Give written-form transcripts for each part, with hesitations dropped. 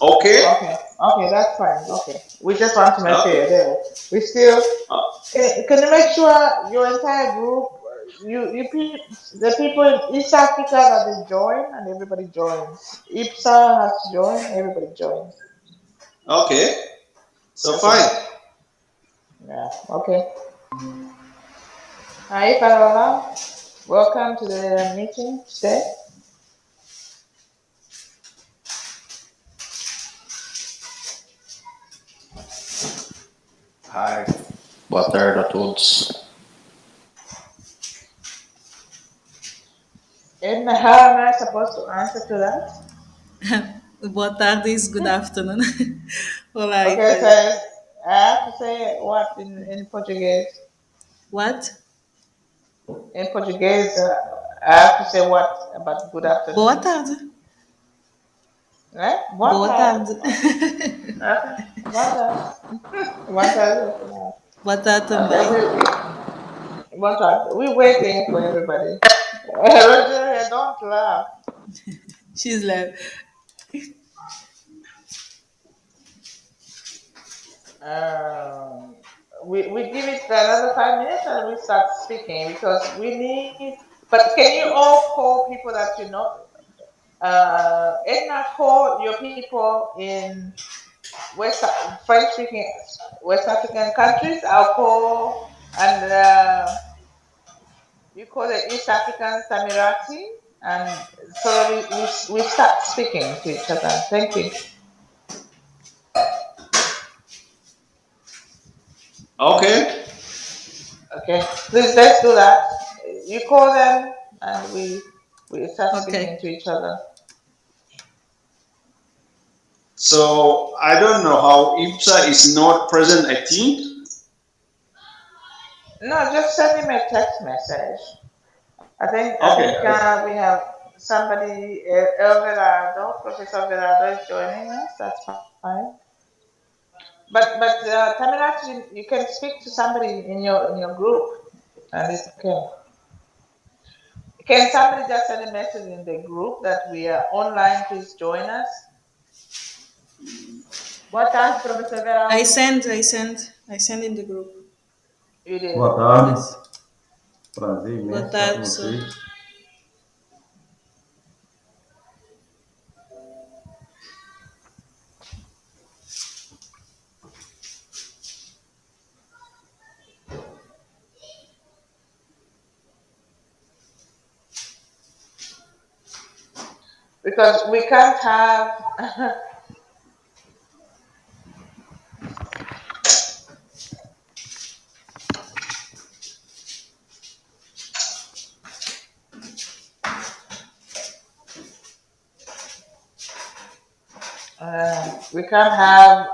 Okay. Okay, that's fine. Okay, we just want to make sure Okay. you're there. We still Uh, can you make sure your entire group, the people in East Africa that they join and everybody joins. IPSA has to join, everybody joins. okay. So Okay, fine. yeah, okay. Hi, Parola. Welcome to the meeting today. Hi, boa tarde a todos. And how am I supposed to answer to that? Boa tarde is good afternoon. Olá, Okay, so Ifa. I have to say what in Portuguese? What? In Portuguese, I have to say what about good Boa afternoon? tarde. Right? Boa Boa tarde. tarde. Okay. Okay. Boa tarde. Boa tarde. Boa tarde Okay, também. boa tarde. We're waiting for everybody. Rogeria, don't laugh. She's like, Um, we give it another 5 minutes and we start speaking because we need. But can you all call people that you know? Edna, call your people in West French speaking West African countries. I'll call and you call the East African Samirati, and so we start speaking to each other. Thank you. Okay. Okay, please let's do that. You call them and we start speaking okay. to each other. So I don't know how IPSA is not present. I think. No, just send him a text message. I think Okay. we have somebody Everardo, Professor Everardo is joining us. That's fine. But Tamirati, you can speak to somebody in your group, and it's okay. Can somebody just send a message in the group that we are online? Please join us. Boa tarde, professor I Veraldo. send, I send, I send in the group. You did. Boa tarde, Yes. prazer Boa imenso estar com tarde, sir. vocês. Because we can't have we can't have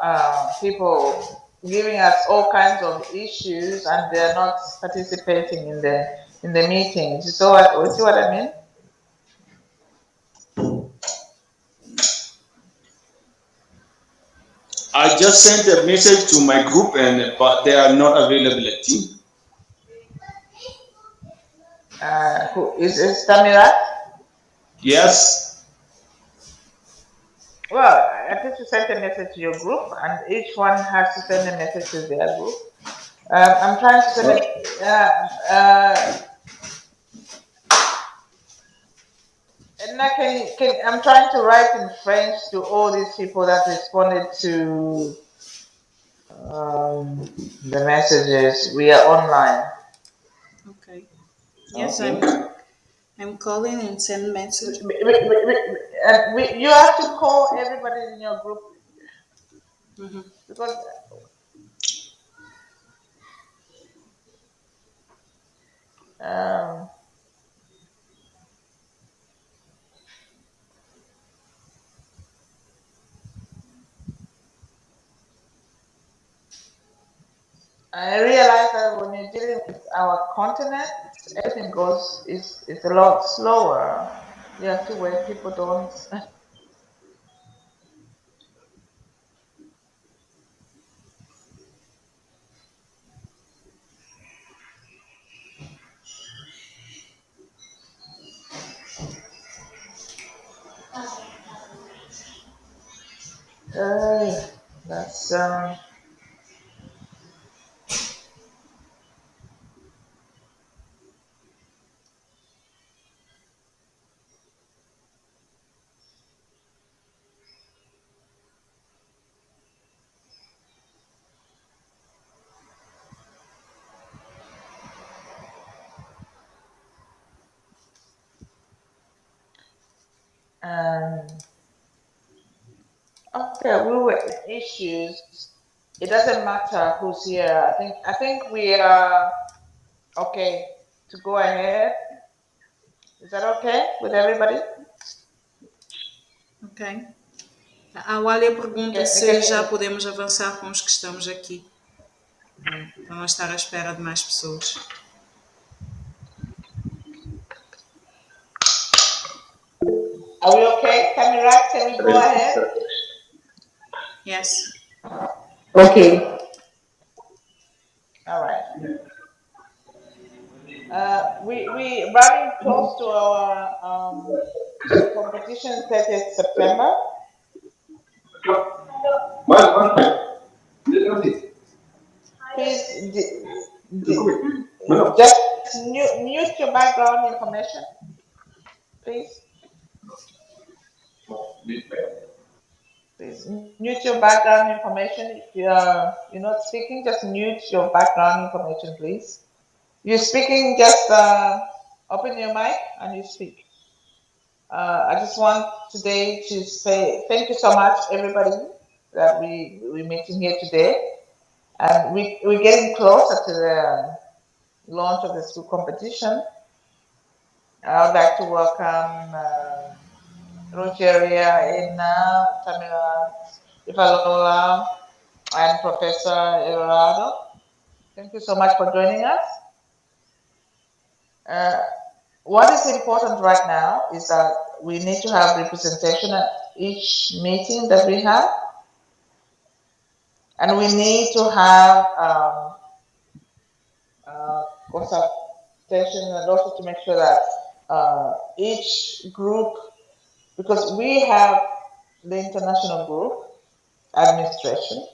people giving us all kinds of issues and they're not participating in the meetings. So you see what I mean? I just sent a message to my group, and but they are not available. I think. Who is Tamirat? Yes. Well, I think you sent a message to your group, and each one has to send a message to their group. I'm trying to send it. Edna, I'm trying to write in French to all these people that responded to the messages. We are online. Okay. Yes, Okay. I'm calling and send message. You have to call everybody in your group Mm-hmm. because um, I realize that when you're dealing with our continent, everything goes is a lot slower. You have to wait. People don't. That's um, okay. We were issues. It doesn't matter who's here. I think we are okay to go ahead. Is that okay with everybody? Ok. A Wália pergunta Okay, se já podemos avançar com os que estamos aqui, para não estar à espera de mais pessoas. are we okay? Can we go ahead? Yes. Okay. All right. We running close to our competition 30th September. Please just mute your background information, please. Please mute your background information. If you're not speaking, just mute your background information, please. You're speaking, just open your mic and you speak. I just want today to say thank you so much, everybody, that we're meeting here today. And we're getting closer to the launch of the school competition. I would like to welcome Rogeria, Ina, Tamira, Ifalola, and Professor Everardo. Thank you so much for joining us. What is important right now is that we need to have representation at each meeting that we have. And we need to have consultation and also to make sure that each group, because we have the international group administration,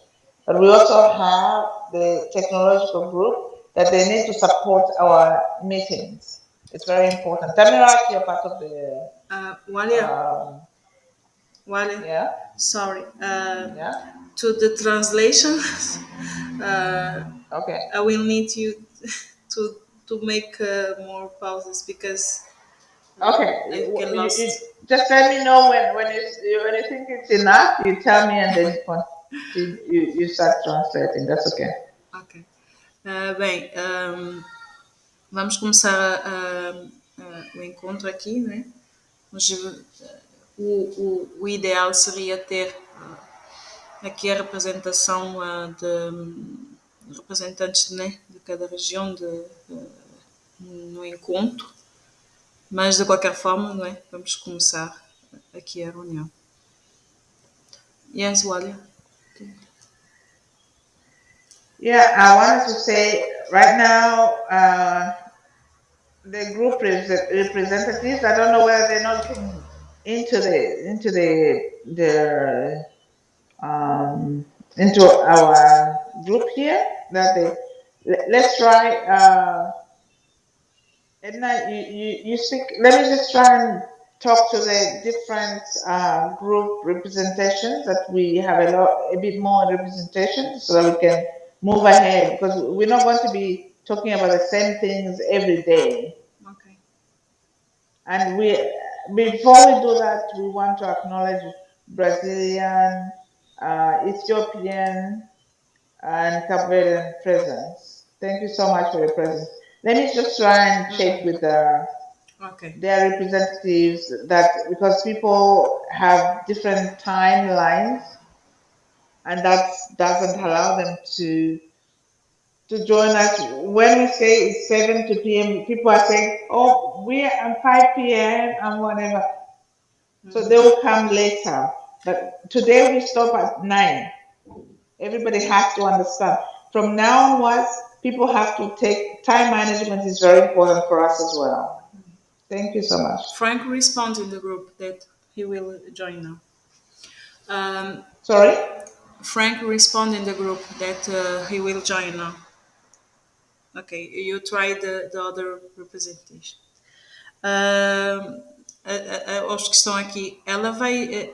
but we also have the technological group that they need to support our meetings. It's very important. Tamira, you're part of the. Wália, Yeah. sorry. Yeah. To the translation, Okay. I will need you to make more pauses because Okay. I get lost. Just let me know when you think it's enough. You tell me, and then you start translating. That's okay. Ok. Bem, vamos começar o encontro aqui, né? Mas o ideal seria ter aqui a representação de representantes, né, de cada região no encontro, mas de qualquer forma, não é? Vamos começar aqui a reunião. Yes, Wália. Yeah, I wanted to say right now, the group representatives. I don't know whether they're not looking the um, into our group here. That they let's try. Edna, you speak. Let me just try and talk to the different group representations that we have a bit more representation so that we can move ahead because we're not going to be talking about the same things every day. Okay. And before we do that, we want to acknowledge Brazilian, Ethiopian, and Cape Verdean presence. Thank you so much for your presence. Let me just try and check with Okay. their representatives that because people have different timelines and that doesn't allow them to join us. When we say it's 7 to p.m., people are saying, oh, we're at 5 p.m. and whatever. So they will come later. But today we stop at 9. Everybody has to understand. From now onwards, people have to take time management is very important for us as well. Thank you so much. Frank responds in the group that he will join now. Sorry? Frank responded in the group that he will join now. Okay, you try the other representation. Aos que estão aqui, ela vai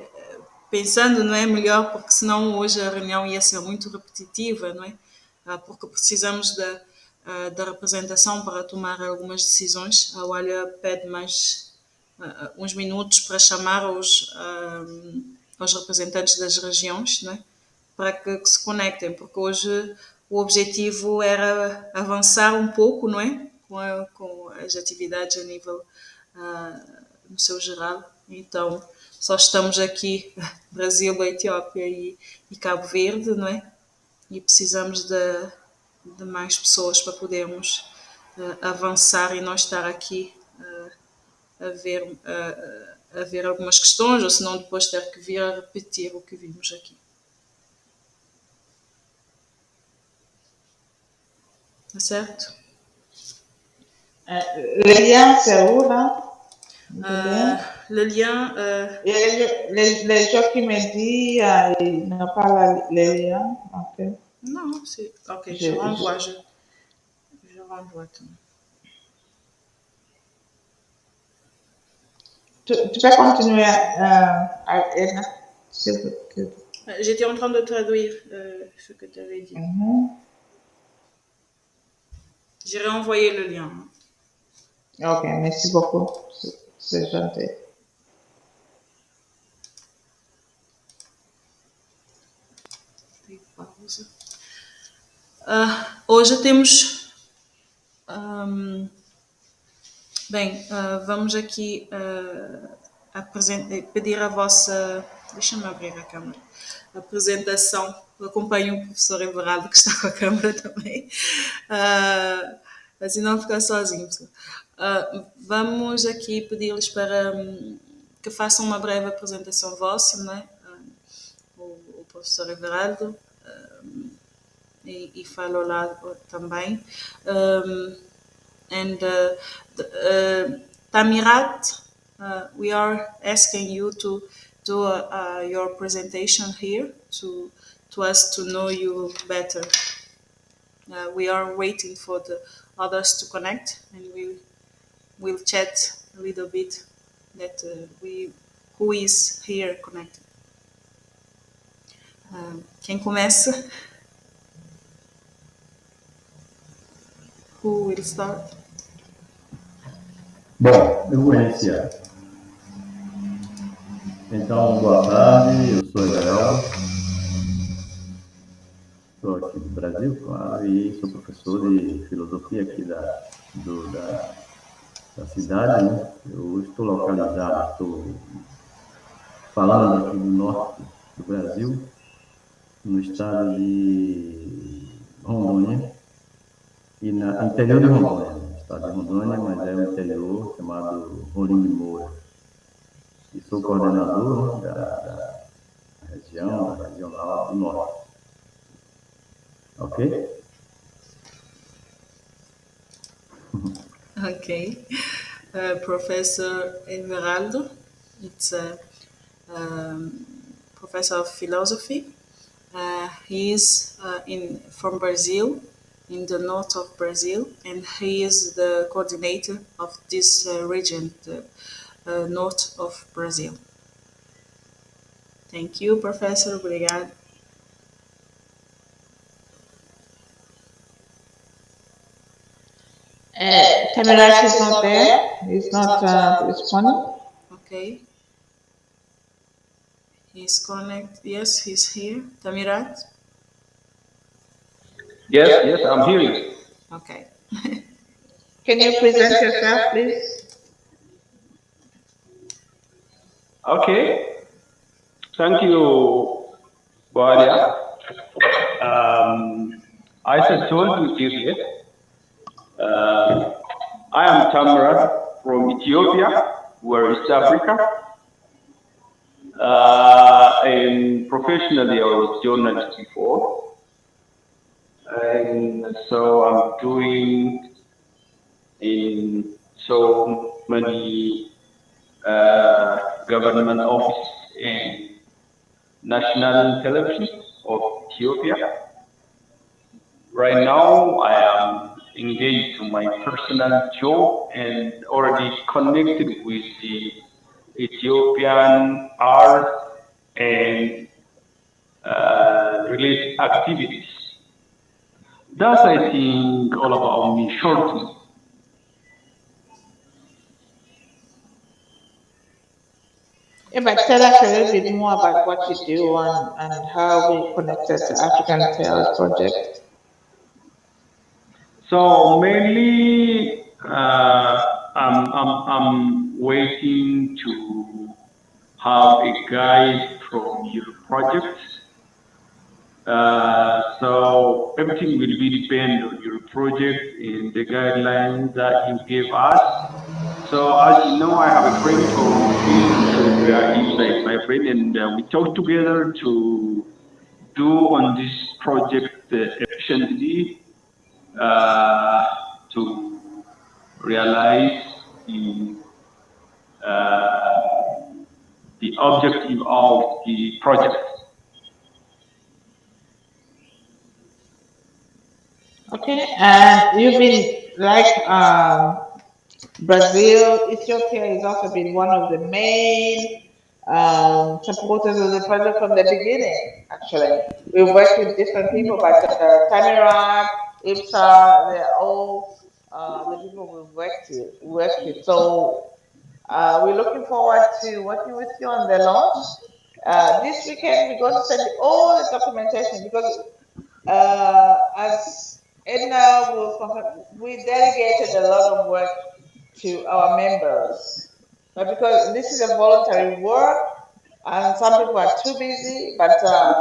pensando, não é melhor, porque senão hoje a reunião ia ser muito repetitiva, não é? Porque precisamos da representação para tomar algumas decisões. A Olha pede mais uns minutos para chamar os representantes das regiões, não é? Para que se conectem, porque hoje o objetivo era avançar um pouco, não é? Com as atividades a nível no seu geral. Então, só estamos aqui, Brasil, Etiópia e Cabo Verde, não é? E precisamos de mais pessoas para podermos avançar e não estar aqui a ver algumas questões, ou senão depois ter que vir a repetir o que vimos aqui. Tá certo? Le lien, c'est où là? Le lien. Les gens qui me disent ils n'ont pas le lien. Ok. Non, c'est. Ok, je renvoie. Je renvoie tout. Tu peux continuer à Edna, s'il te plaît. J'étais en train de traduire ce que tu avais dit. J'ai renvoyé le lien. Ok, merci beaucoup. C'est gentil. Hoje temos. Bem, vamos aqui pedir a vossa. Deixa-me abrir a câmera. Apresentação. Acompanho o professor Everaldo, que está com a câmera também. Assim não ficar sozinho. Vamos aqui pedir-lhes para que façam uma breve apresentação vossa, não é? O professor Everaldo e falo lá também. Tamirat, we are asking you to do your presentation here to us to know you better. We are waiting for the others to connect, and we will chat a little bit that who is here connected. Quem começa? Who will start? Bom, eu vou iniciar. Então, boa tarde, eu sou Everaldo, sou aqui do Brasil, claro, e sou professor de filosofia aqui da cidade, né? Eu estou localizado, estou falando aqui do norte do Brasil, no estado de Rondônia, e no interior de Rondônia, no estado de Rondônia, mas é um interior chamado Rolim de Moura. E sou coordenador da regional do norte. Ok? Okay. Professor Everaldo, it's a professor of philosophy. He is from Brazil, in the north of Brazil, and he is the coordinator of this region, the north of Brazil. Thank you, Professor. Obrigado. Tamirat is not there. He's not responding. Okay. He's connected. Yes, he's here. Tamirat? Yes, I'm hearing. Okay. Can you present yourself, please? Okay. Thank you, Badia. I said told you here. I am Tamara from Ethiopia, we're East Africa. And professionally, I was journalist before. And so I'm doing in so many government offices in national television of Ethiopia. Right now, I am engaged to my personal job and already connected with the Ethiopian art and related activities. That's, I think, all about me shortly. Yeah, but tell us a little bit more about what you do and how we connected to African Tales project. So mainly, I'm waiting to have a guide from your project. So everything will be depend on your project and the guidelines that you give us. So as you know, I have a friend from Ethiopia. Ipsa is my friend, and we talk together to do on this project efficiently uh, to realize the uh, the objective of the project. Okay, and you've been like Brazil, Ethiopia has also been one of the main supporters of the project from the beginning. Actually, we worked with different people, but Tamirag, IPSA, they're all the people we worked with. So we're looking forward to working with you on the launch. This weekend, we're going to send you all the documentation because as Edna will confirm, we delegated a lot of work to our members. But because this is a voluntary work and some people are too busy, but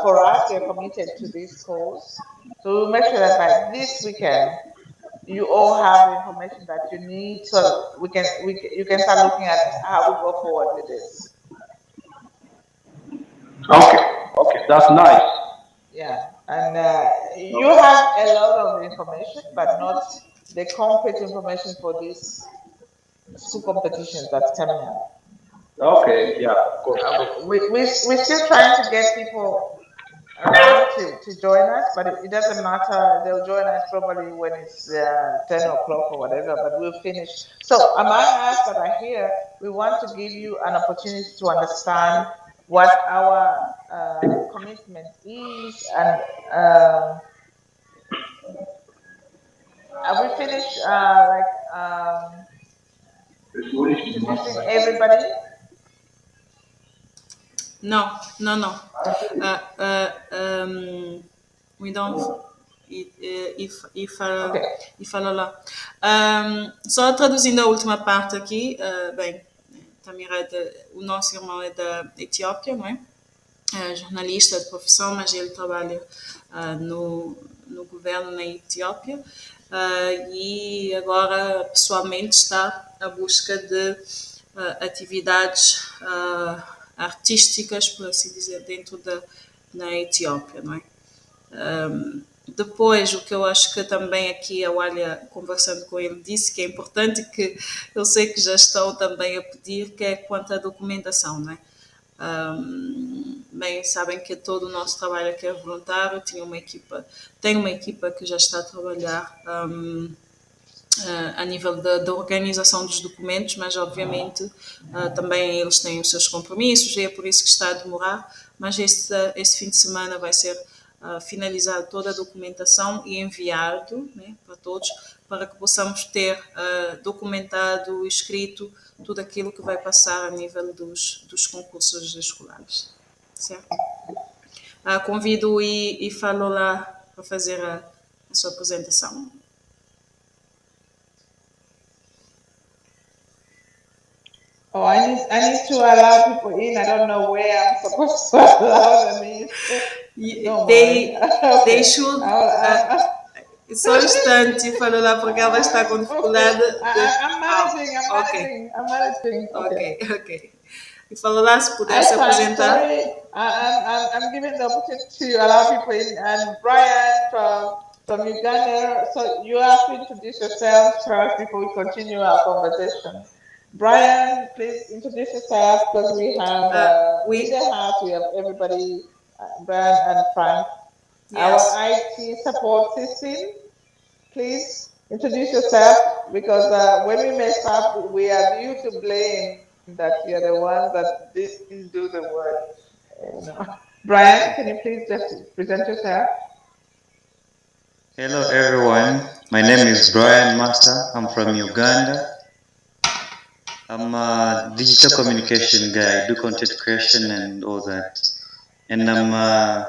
for us, we are committed to this cause. So we'll make sure that by this weekend, you all have the information that you need so you can start looking at how we go forward with this. Okay, okay, that's nice. Yeah, and you have a lot of information, but not the concrete information for these school competitions that's coming up. Okay, yeah, of course. We're still trying to get people around to join us, but it doesn't matter. They'll join us probably when it's 10 o'clock or whatever, but we'll finish. So, among us that are here, we want to give you an opportunity to understand what our commitment is. And have we finished introducing everybody? No, no, no. Uh, uh, um, we don't. Okay. E fala lá. Só traduzindo a última parte aqui, bem, Tamira, o nosso irmão é da Etiópia, não é? Jornalista de profissão, mas ele trabalha no governo na Etiópia e agora pessoalmente está à busca de atividades artísticas, por assim dizer, dentro na Etiópia, não é? Depois, o que eu acho que também aqui a Wália, conversando com ele, disse que é importante, que eu sei que já estão também a pedir, que é quanto à documentação, não é? Bem, sabem que todo o nosso trabalho aqui é voluntário, tem uma equipa que já está a trabalhar a nível da organização dos documentos, mas obviamente também eles têm os seus compromissos e é por isso que está a demorar, mas este fim de semana vai ser finalizada toda a documentação e enviado, né, para todos, para que possamos ter documentado, escrito tudo aquilo que vai passar a nível dos concursos escolares, certo? Convido e falo lá para fazer a sua apresentação. Oh, I need to allow people in. I don't know where I'm supposed to allow them in. Don't They Okay. should. I'll- Só um instante, falou lá porque ela está com dificuldade I'm managing. Ok, I'm managing. Okay. ok, ok. E falou lá se I pudesse try. apresentar. Sorry, I'm giving the opportunity to allow people in. And Brian from Uganda. So you have to introduce yourself first before we continue our conversation. Brian, please introduce yourself because we have in We the house we have everybody Brian and Frank, our Yes. IT support system. Please introduce yourself because when we mess up, we have you to blame that you're the ones that didn't do the work. You know. Brian, can you please just present yourself? Hello everyone, my name is Brian Master. I'm from Uganda. I'm a digital communication guy, I do content creation and all that. And I'm a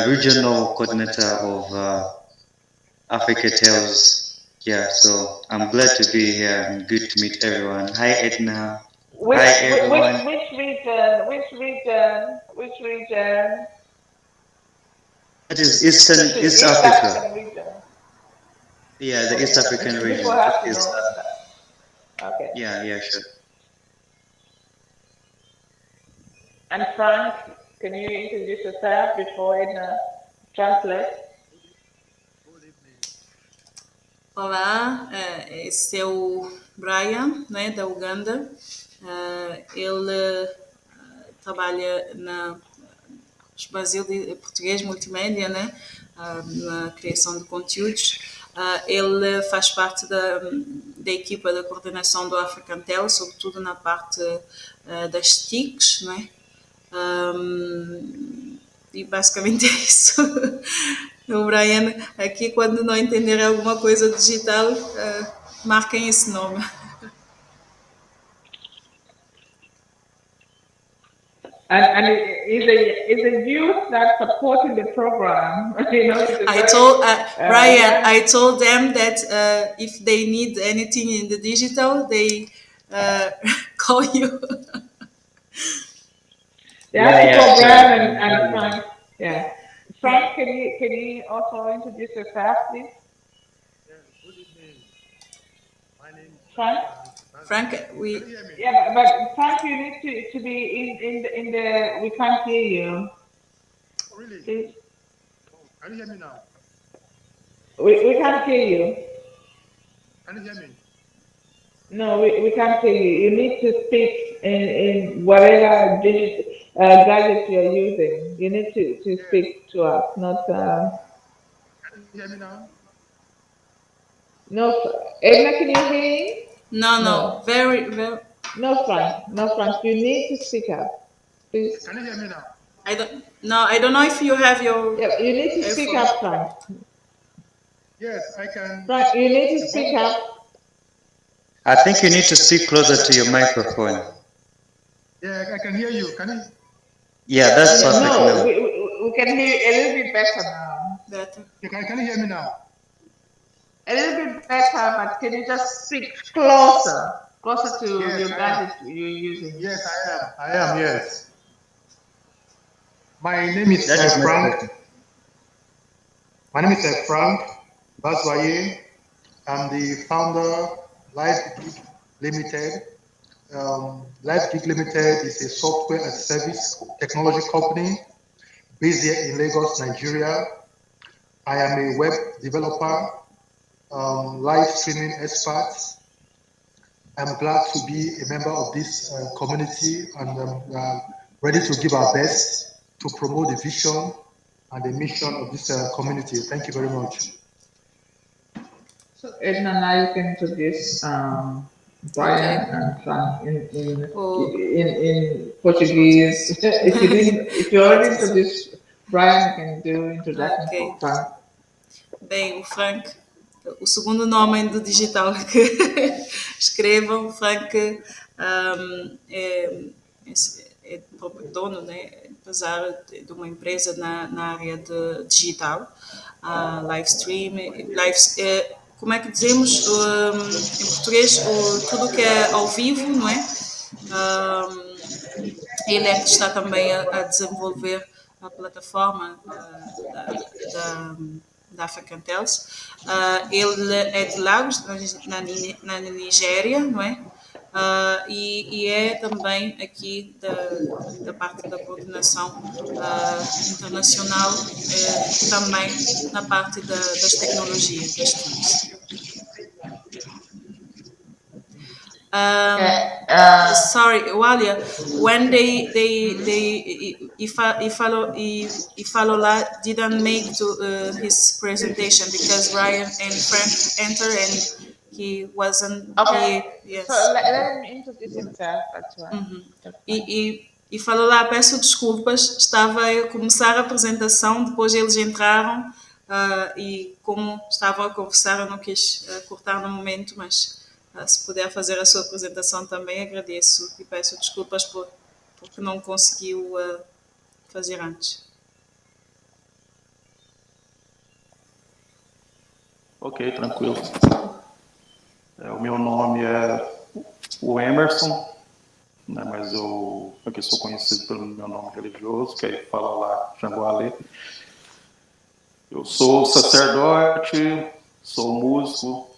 regional coordinator of Africa Tales. Yeah, so I'm glad to be here and good to meet everyone. Hi Edna. Which Hi which which, everyone. which region? Which region? Which region? That is East East Africa. African region. Yeah, the East Okay, African people region. have to East. know that. Okay. Yeah, yeah, sure. And Frank, can you introduce yourself before Edna translate? Olá, esse é o Brian, né, da Uganda. Ele trabalha na Brasil de Português Multimédia, né, na criação de conteúdos. Ele faz parte da equipa da coordenação do AfricanTel, sobretudo na parte das TICs, né? E basicamente é isso. O Brian, aqui quando não entenderem alguma coisa digital, marquem esse nome. And is a youth that supporting the program. You know, it's a I very told Brian, young. I told them that if they need anything in the digital, they call you. They have to Yeah, call sure. Brian and Frank. Yeah. Frank, can you also introduce yourself, please? Frank? Frank, we Yeah, but Frank, you need to be in the. We can't hear you. Please. We can't hear you. No, we can't hear you. You need to speak in whatever gadget you're using. You need to speak to us, not. No, Edna, can you hear him? no, No. very very. No, Frank. No, Frank. You need to speak up, please. I don't know if you have your Yeah, you need to speak earphone. up, Frank. Frank, you need to speak up. I think you need to speak closer to your microphone. Yeah, that's perfect No, now. we can hear you a little bit better now. Better. A little bit better, but can you just speak closer to your gadget you're using? That is much better. My name is Frank Baswaye. I'm the founder Live Gig Limited. Live Gig Limited is a software and service technology company based here in Lagos, Nigeria. I am a web developer, live streaming expert. I'm glad to be a member of this community and ready to give our best to promote the vision and the mission of this community. Thank you very much. So Edna, now you can introduce Brian Okay. and Frank Oh, in Portuguese. If you already introduced Brian, you can do introduction ok. for Frank. Bem, o Frank, o segundo nome do digital que escrevam, Frank é dono, né, empresário de uma empresa na área de digital, live stream, como é que dizemos em português, tudo que é ao vivo, não é? Ele é que está também a desenvolver a plataforma da AfricanTales. Ele é de Lagos, na Nigéria, não é? E é também aqui da parte da coordenação internacional, também na parte das tecnologias, das TICs. Sorry, Walia. When Ifalola didn't make to his presentation because Ryan and Frank entered and he wasn't. Okay. Yes. So let him introduce himself. That's why. That's fine. E falou lá, peço desculpas, estava a começar a apresentação, depois eles entraram e como estavam a conversar eu não quis cortar no momento, mas se puder fazer a sua apresentação também agradeço e peço desculpas porque não conseguiu fazer antes. Ok, tranquilo. O meu nome é o Emerson, né, mas eu aqui sou conhecido pelo meu nome religioso, que aí fala lá Xangualê. Eu sou sacerdote, sou músico,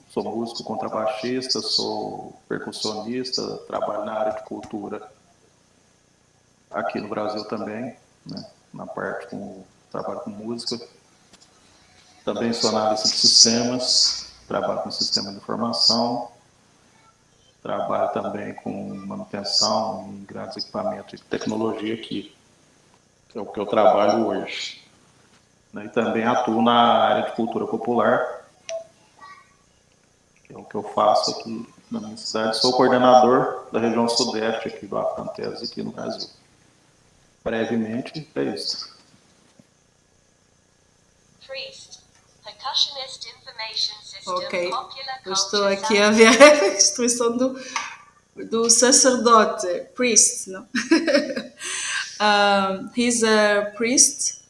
sou músico contrabaixista, sou percussionista, trabalho na área de cultura aqui no Brasil também, né, na parte trabalho com música. Também sou analista de sistemas, trabalho com sistema de informação, trabalho também com manutenção em grandes equipamentos de tecnologia aqui, que é o que eu trabalho hoje. E também atuo na área de cultura popular, que é o que eu faço aqui na minha cidade. Sou coordenador da região sudeste aqui do AfricanTales aqui no Brasil. Brevemente, é isso. Ok, eu estou aqui a ver a instituição do sacerdote, priest, não? He's a priest.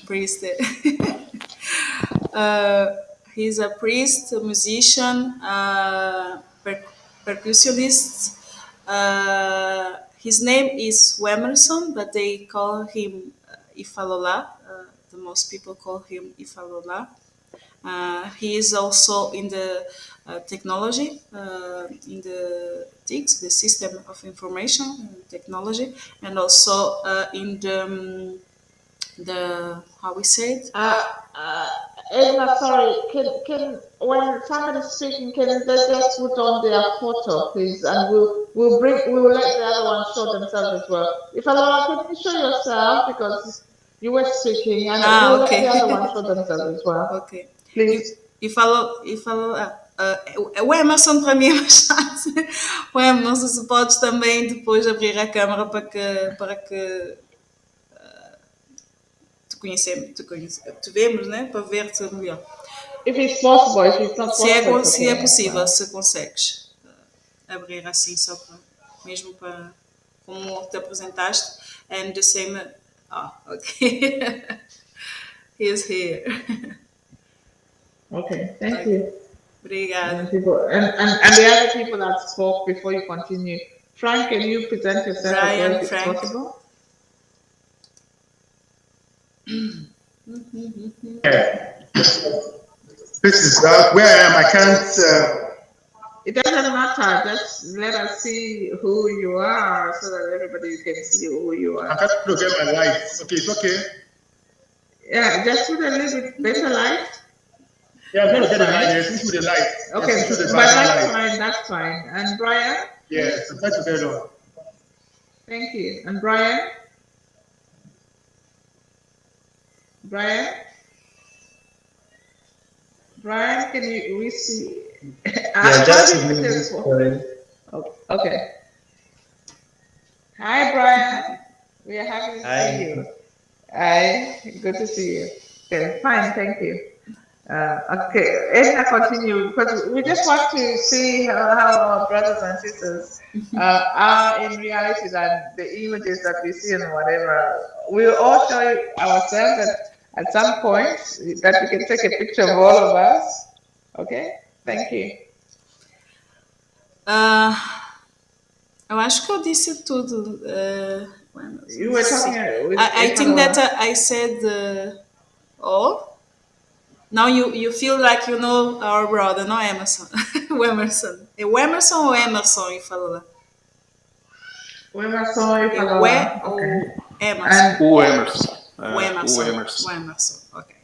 Priest. He's a priest, a musician, percussionist. His name is Wemerson, but they call him Ifalola. The most people call him Ifalola. He is also in the technology, in the TICS, the System of Information Technology, and also in the how we say it? Edna, sorry, can when somebody's speaking, can they just put on their photo, please, and we will let the other one show themselves as well. If Alora, can you show yourself because you were speaking, and we'll let the other one show themselves as well. Ok. Please. O Emerson para mim é mais fácil. O Emerson, se podes também depois abrir a câmera para que te vemos, né? Para ver-te melhor. If it's possible, if it's not possible, se é possível, se consegues abrir assim só para mesmo para como te apresentaste and the same. Okay. He's here. Okay, thank you. Obrigada. And the other people that spoke before you continue. Frank, can you present yourself Brian, if it's Frank. possible? This is where I am. I can't. It doesn't matter. Just let us see who you are so that everybody can see who you are. I'm trying to get my light. Okay, it's okay. Yeah, just put a little bit better light. Yeah, I'm going to get the light. Yes, with the light. Okay, but that's fine. That's fine. And Brian? Yes, I'm trying to get it on. Thank you. And Brian? Brian, can we see? Okay. Hi, Brian. We are happy to see you. Hi, good to see you. Okay, fine, thank you. Okay, Edna, continue because we just want to see how our brothers and sisters are in reality than the images that we see and whatever. We'll all show ourselves at some point that we can take a picture of all of us. Okay, thank you. Eu acho que eu disse tudo. You were talking with I think that I said all. Now you feel like you know our brother, não Emerson. O Emerson. É o Emerson ou Emerson e falou? O Emerson e falou. O Emerson. O Emerson. O Emerson. O Emerson. O Emerson, ok.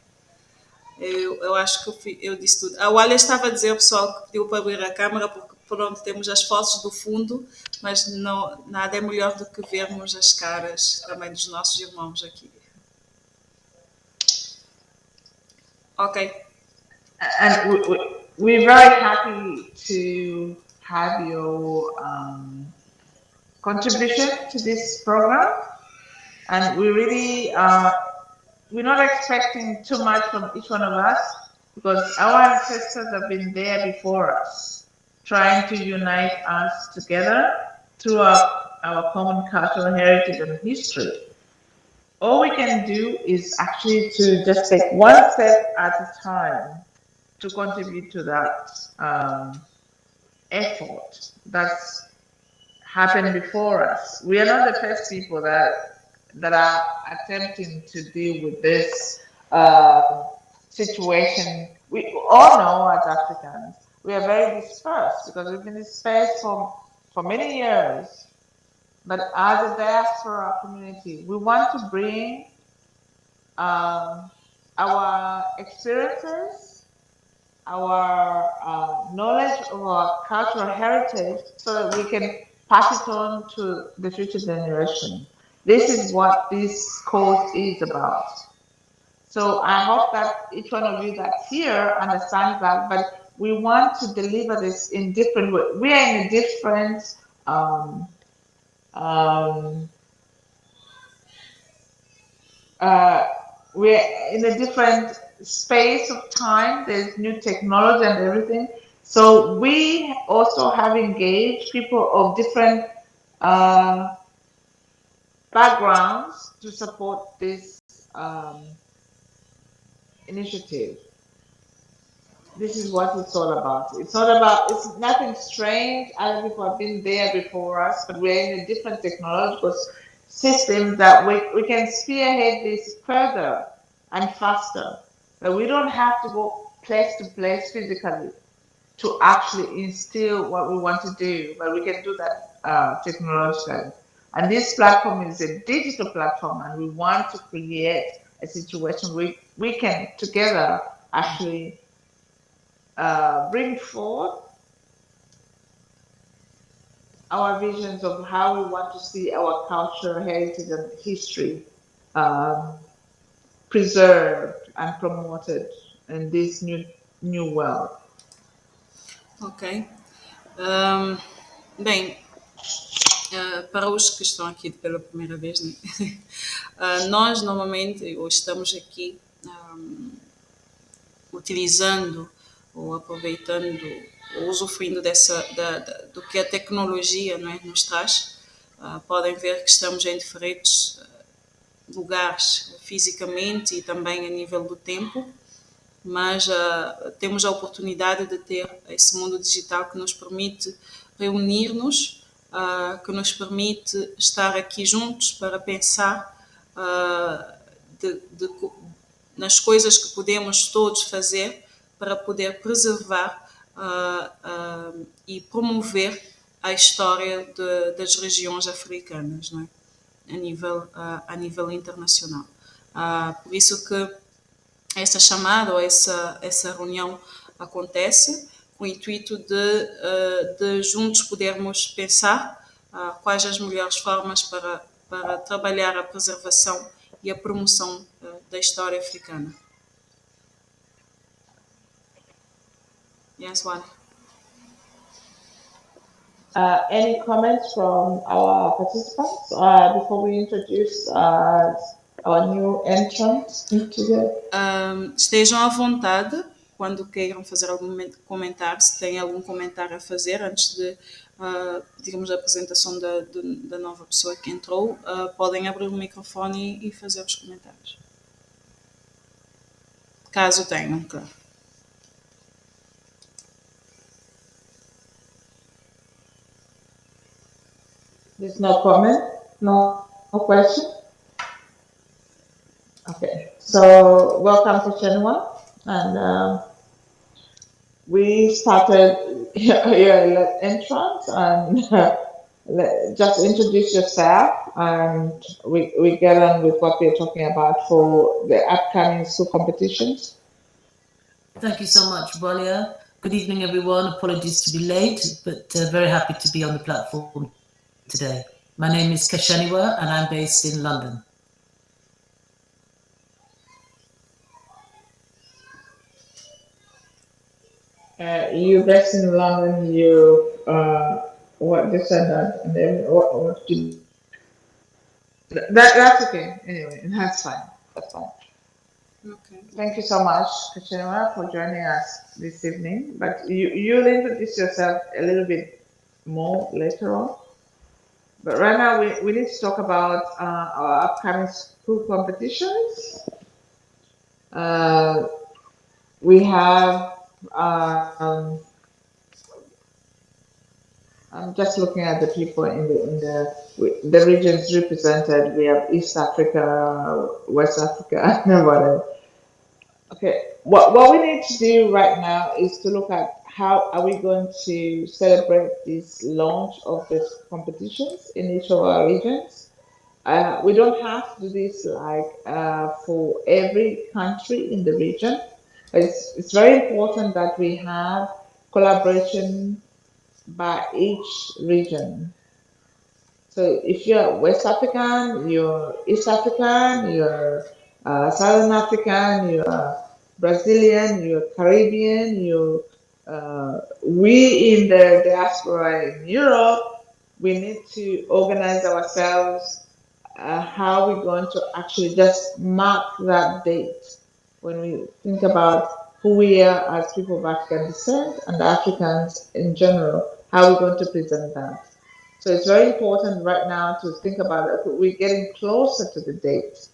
Eu acho que eu disse tudo. A Wália estava a dizer, pessoal, que pediu para abrir a câmara, porque pronto, temos as fotos do fundo, mas não, nada é melhor do que vermos as caras também dos nossos irmãos aqui. Ok. And we're very happy to have your contribution to this program. And we really, we're not expecting too much from each one of us because our ancestors have been there before us, trying to unite us together through our common cultural heritage and history. All we can do is actually to just take one step at a time to contribute to that effort that's happened before us. We are not the first people that are attempting to deal with this situation. We all know as Africans, we are very dispersed because we've been dispersed for many years. But as a diaspora community, we want to bring our experiences, our knowledge of our cultural heritage so that we can pass it on to the future generation. This is what this cause is about. So I hope that each one of you that's here understands that, but we want to deliver this in different ways. We are in a different um, we're in a different space of time. There's new technology and everything. So we also have engaged people of different backgrounds to support this initiative. This is what it's all about. It's not about, it's nothing strange. Other people have been there before us, but we're in a different technological system that we can spearhead this further and faster. But we don't have to go place to place physically to actually instill what we want to do, but we can do that technologically. And this platform is a digital platform, and we want to create a situation where we can together actually bring forth our visions of how we want to see our culture, heritage, and history preserved and promoted in this new world. Ok. Bem, para os que estão aqui pela primeira vez, né? Nós normalmente, ou estamos aqui utilizando ou aproveitando ou usufruindo do que a tecnologia, não é, nos traz. Podem ver que estamos em diferentes lugares fisicamente e também a nível do tempo, mas temos a oportunidade de ter esse mundo digital que nos permite reunir-nos, que nos permite estar aqui juntos para pensar nas coisas que podemos todos fazer para poder preservar e promover a história das regiões africanas, não é? A nível internacional. Por isso que essa chamada ou essa reunião acontece com o intuito de juntos podermos pensar quais as melhores formas para trabalhar a preservação e a promoção da história africana. Yes, one. Any comments from our participants before we introduce our new entrant into the... Estejam à vontade quando queiram fazer algum comentário, se têm algum comentário a fazer antes de, digamos, a apresentação da nova pessoa que entrou, podem abrir o microfone e fazer os comentários. Caso tenham, claro. There's no comment? No question? Okay, so welcome to Shenhua, and we started your entrance, and just introduce yourself, and we get on with what we're talking about for the upcoming school competitions. Thank you so much, Bolia. Good evening, everyone. Apologies to be late, but very happy to be on the platform today. My name is Kashaniwa, and I'm based in London. You based in London. You what they said that, and then what you that's okay. Anyway, that's fine. That's fine. Okay. Thank you so much, Katrina, for joining us this evening. But you'll introduce yourself a little bit more later on. But right now, we need to talk about our upcoming school competitions. Uh, we have, I'm just looking at the people in the regions represented. We have East Africa, West Africa, and whatever. Okay, what we need to do right now is to look at how are we going to celebrate this launch of these competitions in each of our regions. We don't have to do this like for every country in the region, but it's very important that we have collaboration by each region. So if you're West African, you're East African, you're Southern African, you're Brazilian, you're Caribbean, we in the diaspora in Europe, we need to organize ourselves how we're going to actually just mark that date when we think about who we are as people of African descent and Africans in general, how we're going to present that. So it's very important right now to think about it. We're getting closer to the date,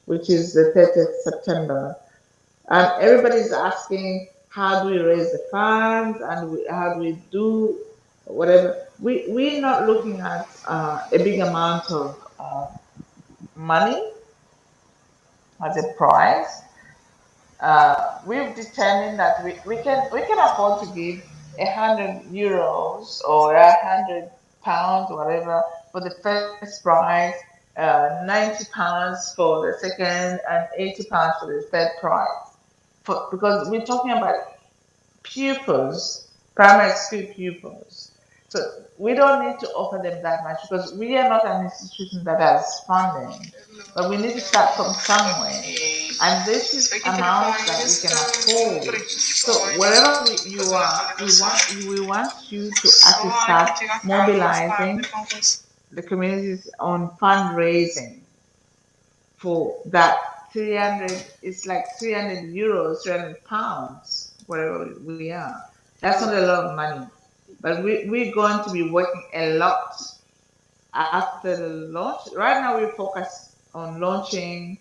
which is the 30th September. And everybody's asking, how do we raise the funds and how do we do whatever? We're not looking at a big amount of money as a prize. We've determined that we can afford to give €100 or £100, whatever, for the first prize, £90 for the second, and £80 for the third prize. Because we're talking about pupils, primary school pupils. So we don't need to offer them that much because we are not an institution that has funding, but we need to start from somewhere. And this is amounts that we can afford. So wherever you are, we want you to actually start mobilizing the communities on fundraising for that 300, it's like €300, £300, wherever we are. That's not a lot of money. But we're going to be working a lot after the launch. Right now, we focus on launching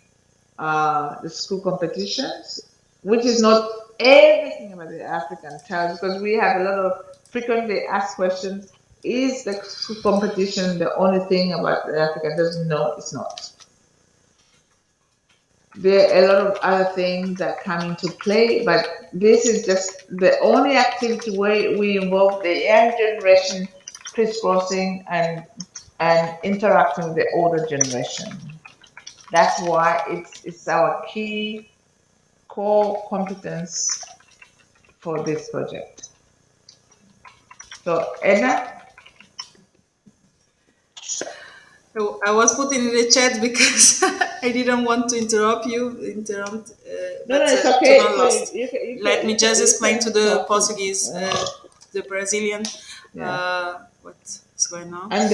the school competitions, which is not everything about the African Tales, because we have a lot of frequently asked questions. Is the school competition the only thing about the African Tales? No, it's not. There are a lot of other things that come into play, but this is just the only activity where we involve the young generation crisscrossing and interacting with the older generation. That's why it's our key core competence for this project. So Edna? I was putting in the chat because I didn't want to interrupt you, No, but it's to okay. not So lost. you Let me just explain to the talk Portuguese, the Brazilian, yeah. what's going on. And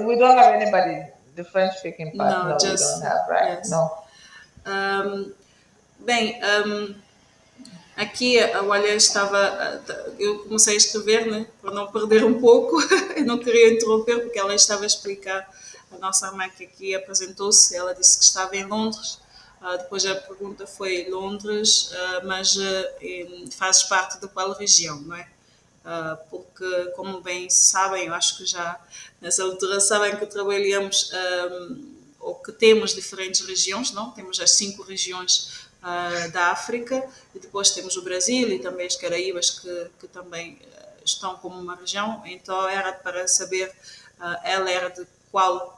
we don't have anybody, the French speaking part. No, No, we just don't have, right? yes. No. Bem, aqui a Olha estava, eu comecei a escrever, né, para não perder um pouco, eu não queria interromper porque ela estava a explicar, a nossa irmã que aqui apresentou-se, ela disse que estava em Londres, depois a pergunta foi Londres, mas fazes parte de qual região, não é? Porque, como bem sabem, eu acho que já nessa altura sabem que trabalhamos ou que temos diferentes regiões, não? Temos as 5 regiões da África e depois temos o Brasil e também as Caraíbas que também estão como uma região, então era para saber ela era de qual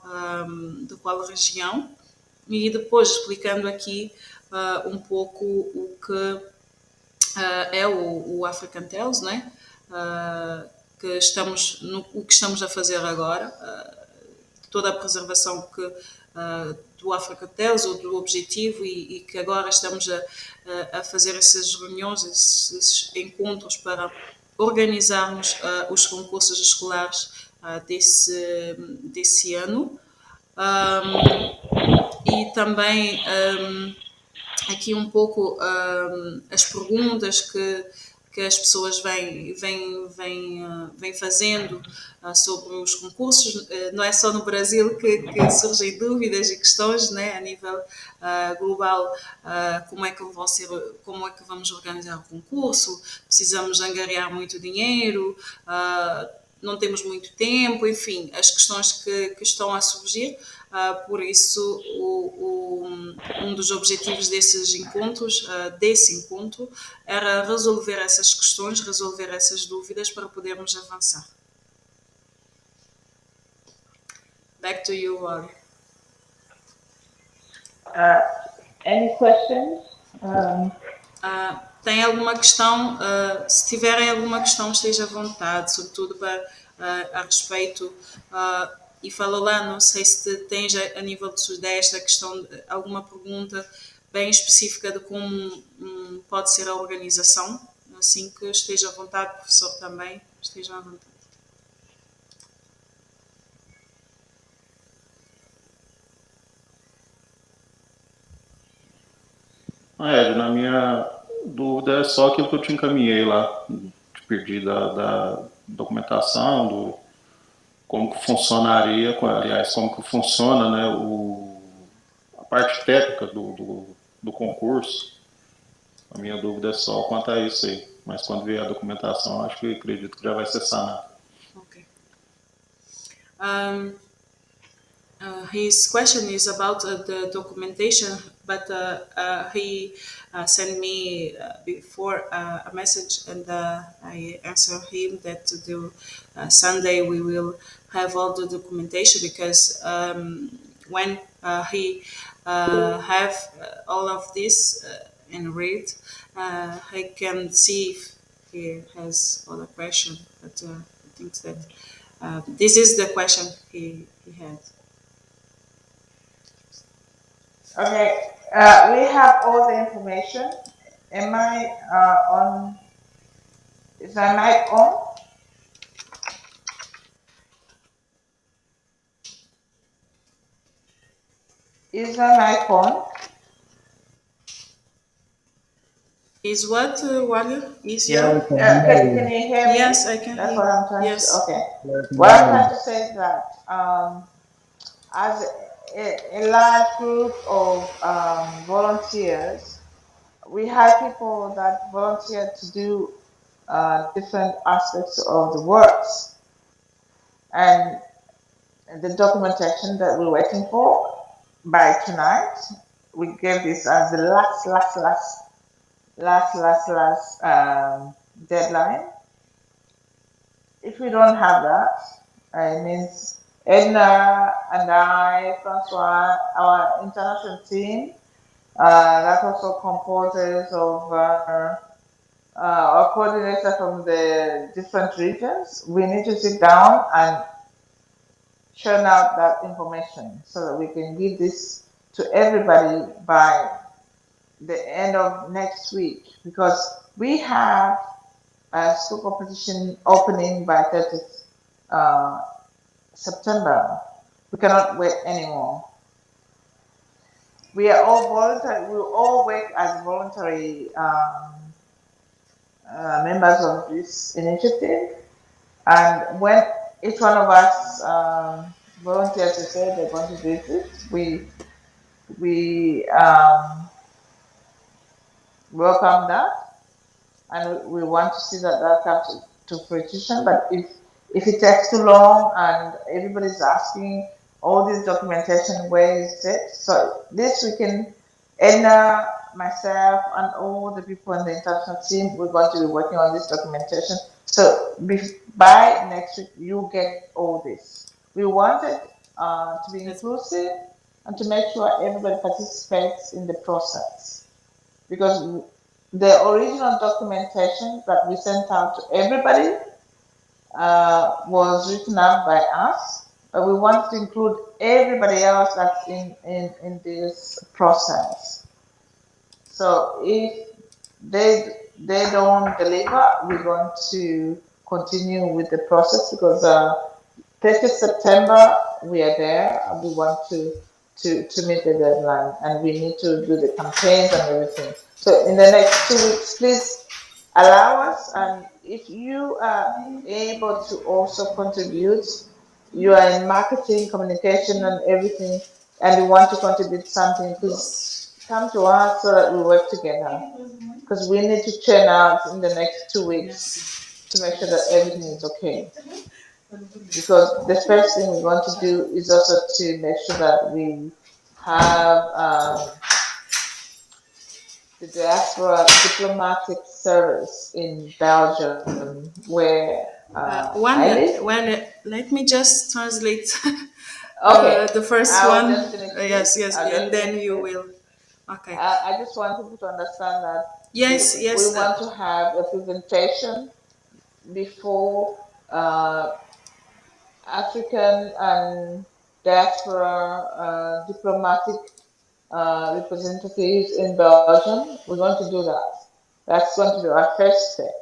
região e depois explicando aqui um pouco o que é o AfricanTales, não é? Que o que estamos a fazer agora, toda a preservação do AfricanTales ou do objetivo e que agora estamos a fazer essas reuniões, esses encontros para organizarmos os concursos escolares desse ano. E também aqui um pouco as perguntas que as pessoas vêm fazendo sobre os concursos. Não é só no Brasil que surgem dúvidas e questões, né? A nível global, como é que vamos organizar o concurso? Precisamos angariar muito dinheiro, não temos muito tempo, enfim, as questões que estão a surgir. Por isso, um dos objetivos desse encontro, era resolver essas questões, resolver essas dúvidas para podermos avançar. Back to you, Wally. Any questions? Tem alguma questão? Se tiverem alguma questão, esteja à vontade, sobretudo a respeito. E fala lá, não sei se tens a nível de Sudeste a questão, alguma pergunta bem específica de como pode ser a organização, assim que esteja à vontade, professor também, esteja à vontade. Na minha dúvida é só aquilo que eu te encaminhei lá, te pedi da documentação, do como que funcionaria, aliás, como que funciona, né, a parte técnica do concurso. A minha dúvida é só quanto a isso aí, mas quando vier a documentação, acredito que já vai ser sanado. Okay. His question is about the documentation, but he sent me before a message, and I answered him that the Sunday we will have all the documentation, because when he have all of this and read, he can see if he has other question. But I think that this is the question he had. Okay, we have all the information. Am I on? Is my mic on? Is my mic on? Is what, Wally? Is can you hear me? Yes, I can. That's what I'm trying yes. to. Okay. What I'm trying to say is that as a large group of volunteers, we had people that volunteered to do different aspects of the works, and the documentation that we're waiting for by tonight. We gave this as the last deadline. If we don't have that, it means Edna and I, Francois, our international team, that also composes of our coordinator from the different regions. We need to sit down and churn out that information so that we can give this to everybody by the end of next week, because we have a school competition opening by 30th September. We cannot wait anymore. We are all voluntary. We all work as voluntary members of this initiative, and when each one of us volunteers to say they're going to do it, we welcome that, and we want to see that comes to fruition. But if it takes too long and everybody's asking all this documentation, where is it? So this weekend, Edna, myself, and all the people in the international team, we're going to be working on this documentation. So by next week, you get all this. We want it to be inclusive and to make sure everybody participates in the process, because the original documentation that we sent out to everybody was written up by us, but we want to include everybody else that's in this process. So if they don't deliver, we're going to continue with the process because 30th September we are there and we want to meet the deadline and we need to do the campaigns and everything. So in the next 2 weeks, please allow us, and if you are able to also contribute, you are in marketing, communication and everything, and you want to contribute something, please come to us so that we work together because we need to churn out in the next 2 weeks to make sure that everything is okay. Because the first thing we want to do is also to make sure that we have the diaspora diplomatic service in Belgium, where I live. Well, let me just translate Okay, the first I'll one. just finish Yes, this. yes, I'll and just then finish you this. will. Okay. I just want people to understand that Yes, we yes. want to have a presentation before African and diaspora diplomatic representatives in Belgium. We're going to do that. That's going to be our first step.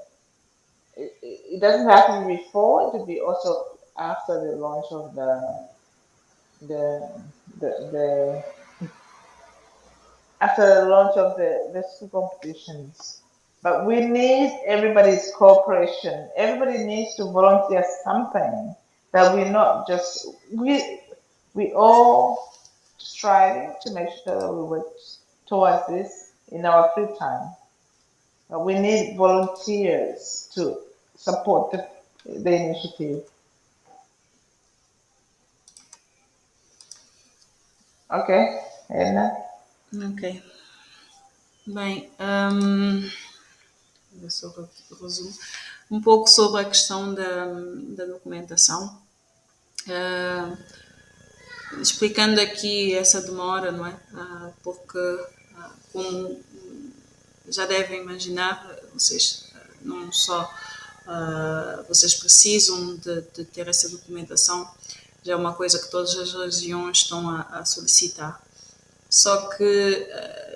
It doesn't have to be before; it will be also after the launch of the the after the launch of the school competitions. But we need everybody's cooperation. Everybody needs to volunteer something that we're not just we all striving to make sure that we work towards this in our free time. But we need volunteers to support the initiative. Ok? Edna? Ok. Bem, vou só resumo um pouco sobre a questão da documentação. Explicando aqui essa demora, não é? Porque, como já devem imaginar, vocês não só vocês precisam de ter essa documentação, já é uma coisa que todas as regiões estão a solicitar. Só que,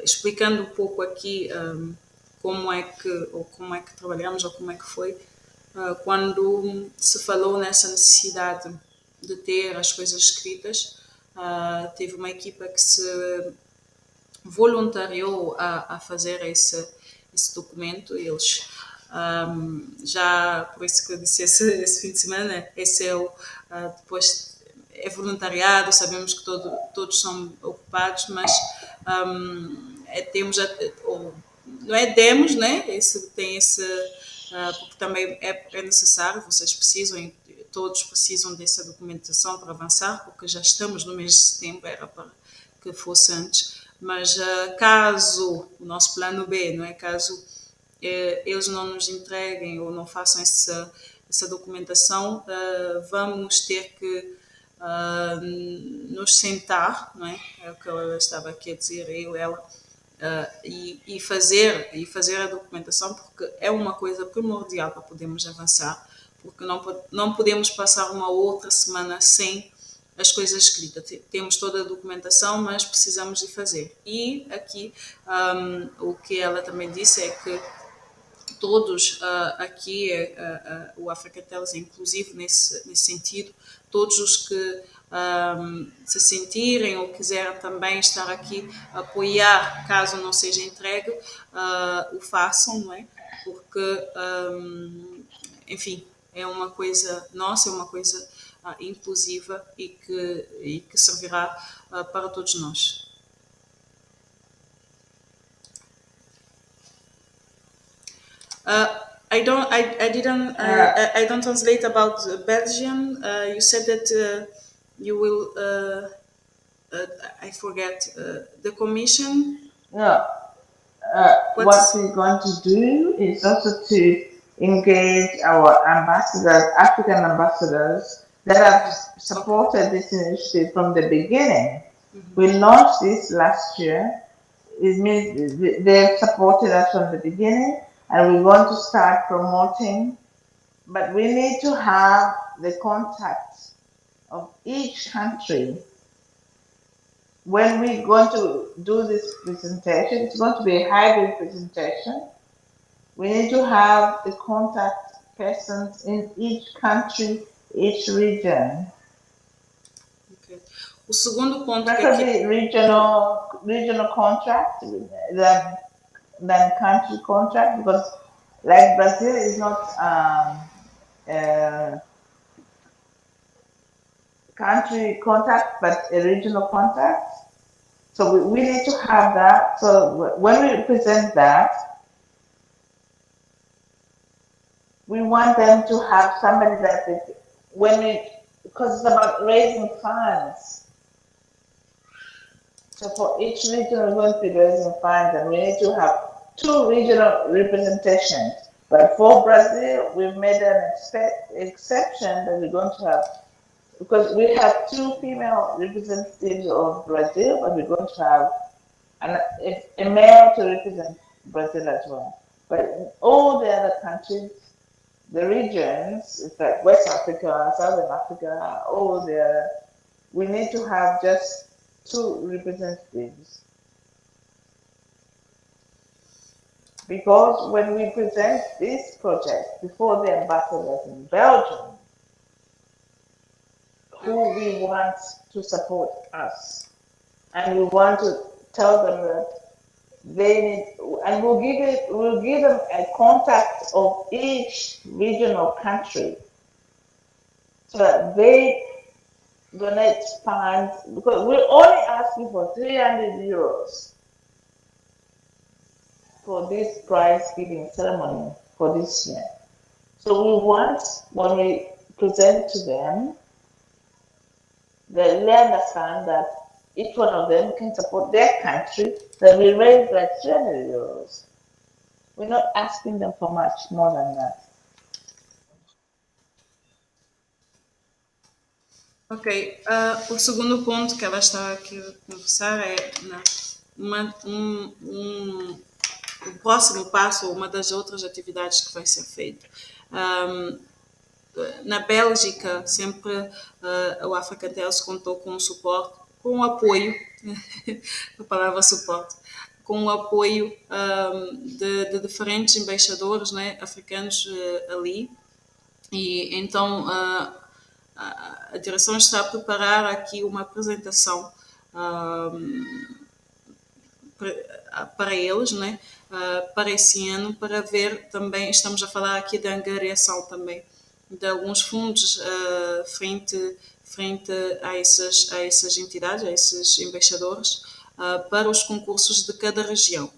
explicando um pouco aqui como é que trabalhamos ou como é que foi, quando se falou nessa necessidade de ter as coisas escritas, teve uma equipa que se voluntariou a fazer esse documento. Eles já, por isso que eu disse esse fim de semana, esse é o depois é voluntariado, sabemos que todos são ocupados, mas temos, não é demos, né? Porque também é necessário, vocês precisam, todos precisam dessa documentação para avançar, porque já estamos no mês de setembro, era para que fosse antes, mas caso o nosso plano B, não é? Caso eles não nos entreguem ou não façam essa documentação, vamos ter que nos sentar, não é? É o que ela estava aqui a dizer, ela, e fazer a documentação, porque é uma coisa primordial para podermos avançar, porque não podemos passar uma outra semana sem as coisas escritas. Temos toda a documentação, mas precisamos de fazer. E aqui o que ela também disse é que todos aqui, o AfricanTales é inclusivo nesse sentido, todos os que se sentirem ou quiserem também estar aqui a apoiar, caso não seja entregue, o façam, não é? Porque, enfim, é uma coisa nossa, é uma coisa inclusiva e que servirá para todos nós. I don't translate about Belgium. You said that you will. I forget the commission. No. What we're going to do is also to engage our ambassadors, African ambassadors that have supported this initiative from the beginning. We launched this last year. it means they've supported us from the beginning, and we want to start promoting. But we need to have the contact of each country. When we're going to do this presentation, it's going to be a hybrid presentation. We need to have the contact persons in each country, each region. Okay. O segundo ponto que aqui... Preferably regional contract than country contract, because like Brazil is not country contact but a regional contact. So we need to have that. So when we present that, we want them to have somebody that because it's about raising funds. So for each region, we're going to be raising funds, and we need to have 2 regional representations. But for Brazil, we've made an exception that we're going to have, because we have 2 female representatives of Brazil, but we're going to have a male to represent Brazil as well. But in all the other countries, the regions, it's like West Africa, Southern Africa, we need to have just 2 representatives. Because when we present this project before the ambassadors in Belgium, who we want to support us, and we want to tell them that they need, and we'll give them a contact of each regional country, so that they donate funds, because we're only asking for 300 euros for this prize giving ceremony for this year. So we want, when we present to them, they understand that each one of them can support their country, that we raise like 300 euros. We're not asking them for much more than that. Ok, o segundo ponto que ela está aqui a conversar é o próximo passo, ou uma das outras atividades que vai ser feito. Na Bélgica, sempre o AfricanTales contou com o suporte, com o apoio, a palavra suporte, com o apoio de diferentes embaixadores, né, africanos ali. E então a direção está a preparar aqui uma apresentação para eles, né? Para esse ano, para ver também, estamos a falar aqui da angariação também de alguns fundos frente a essas entidades, a esses embaixadores, para os concursos de cada região.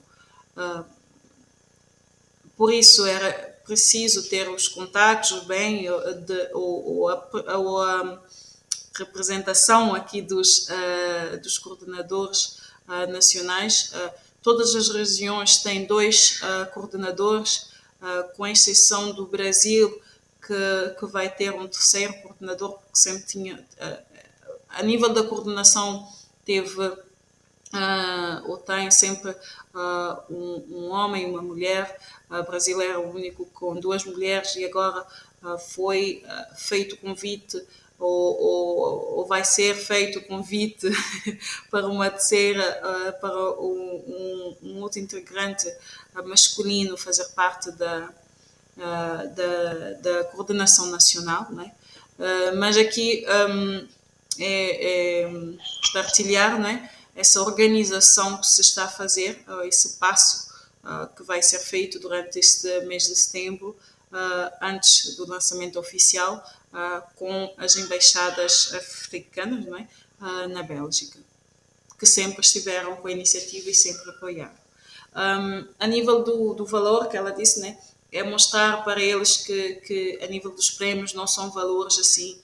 Por isso era preciso ter os contactos bem, a representação aqui dos coordenadores nacionais. Todas as regiões têm 2 coordenadores, com exceção do Brasil, que vai ter um 3º coordenador, porque sempre tinha, a nível da coordenação, teve ou tem sempre um homem e uma mulher. O Brasil era o único com 2 mulheres, e agora foi feito o convite, ou vai ser feito o convite para uma terceira, para um outro integrante masculino fazer parte da coordenação nacional, né? Mas aqui é partilhar, né, essa organização que se está a fazer, esse passo que vai ser feito durante este mês de setembro, antes do lançamento oficial, com as embaixadas africanas, não é? Na Bélgica, que sempre estiveram com a iniciativa e sempre apoiaram. A nível do valor que ela disse, né, é mostrar para eles que a nível dos prémios não são valores assim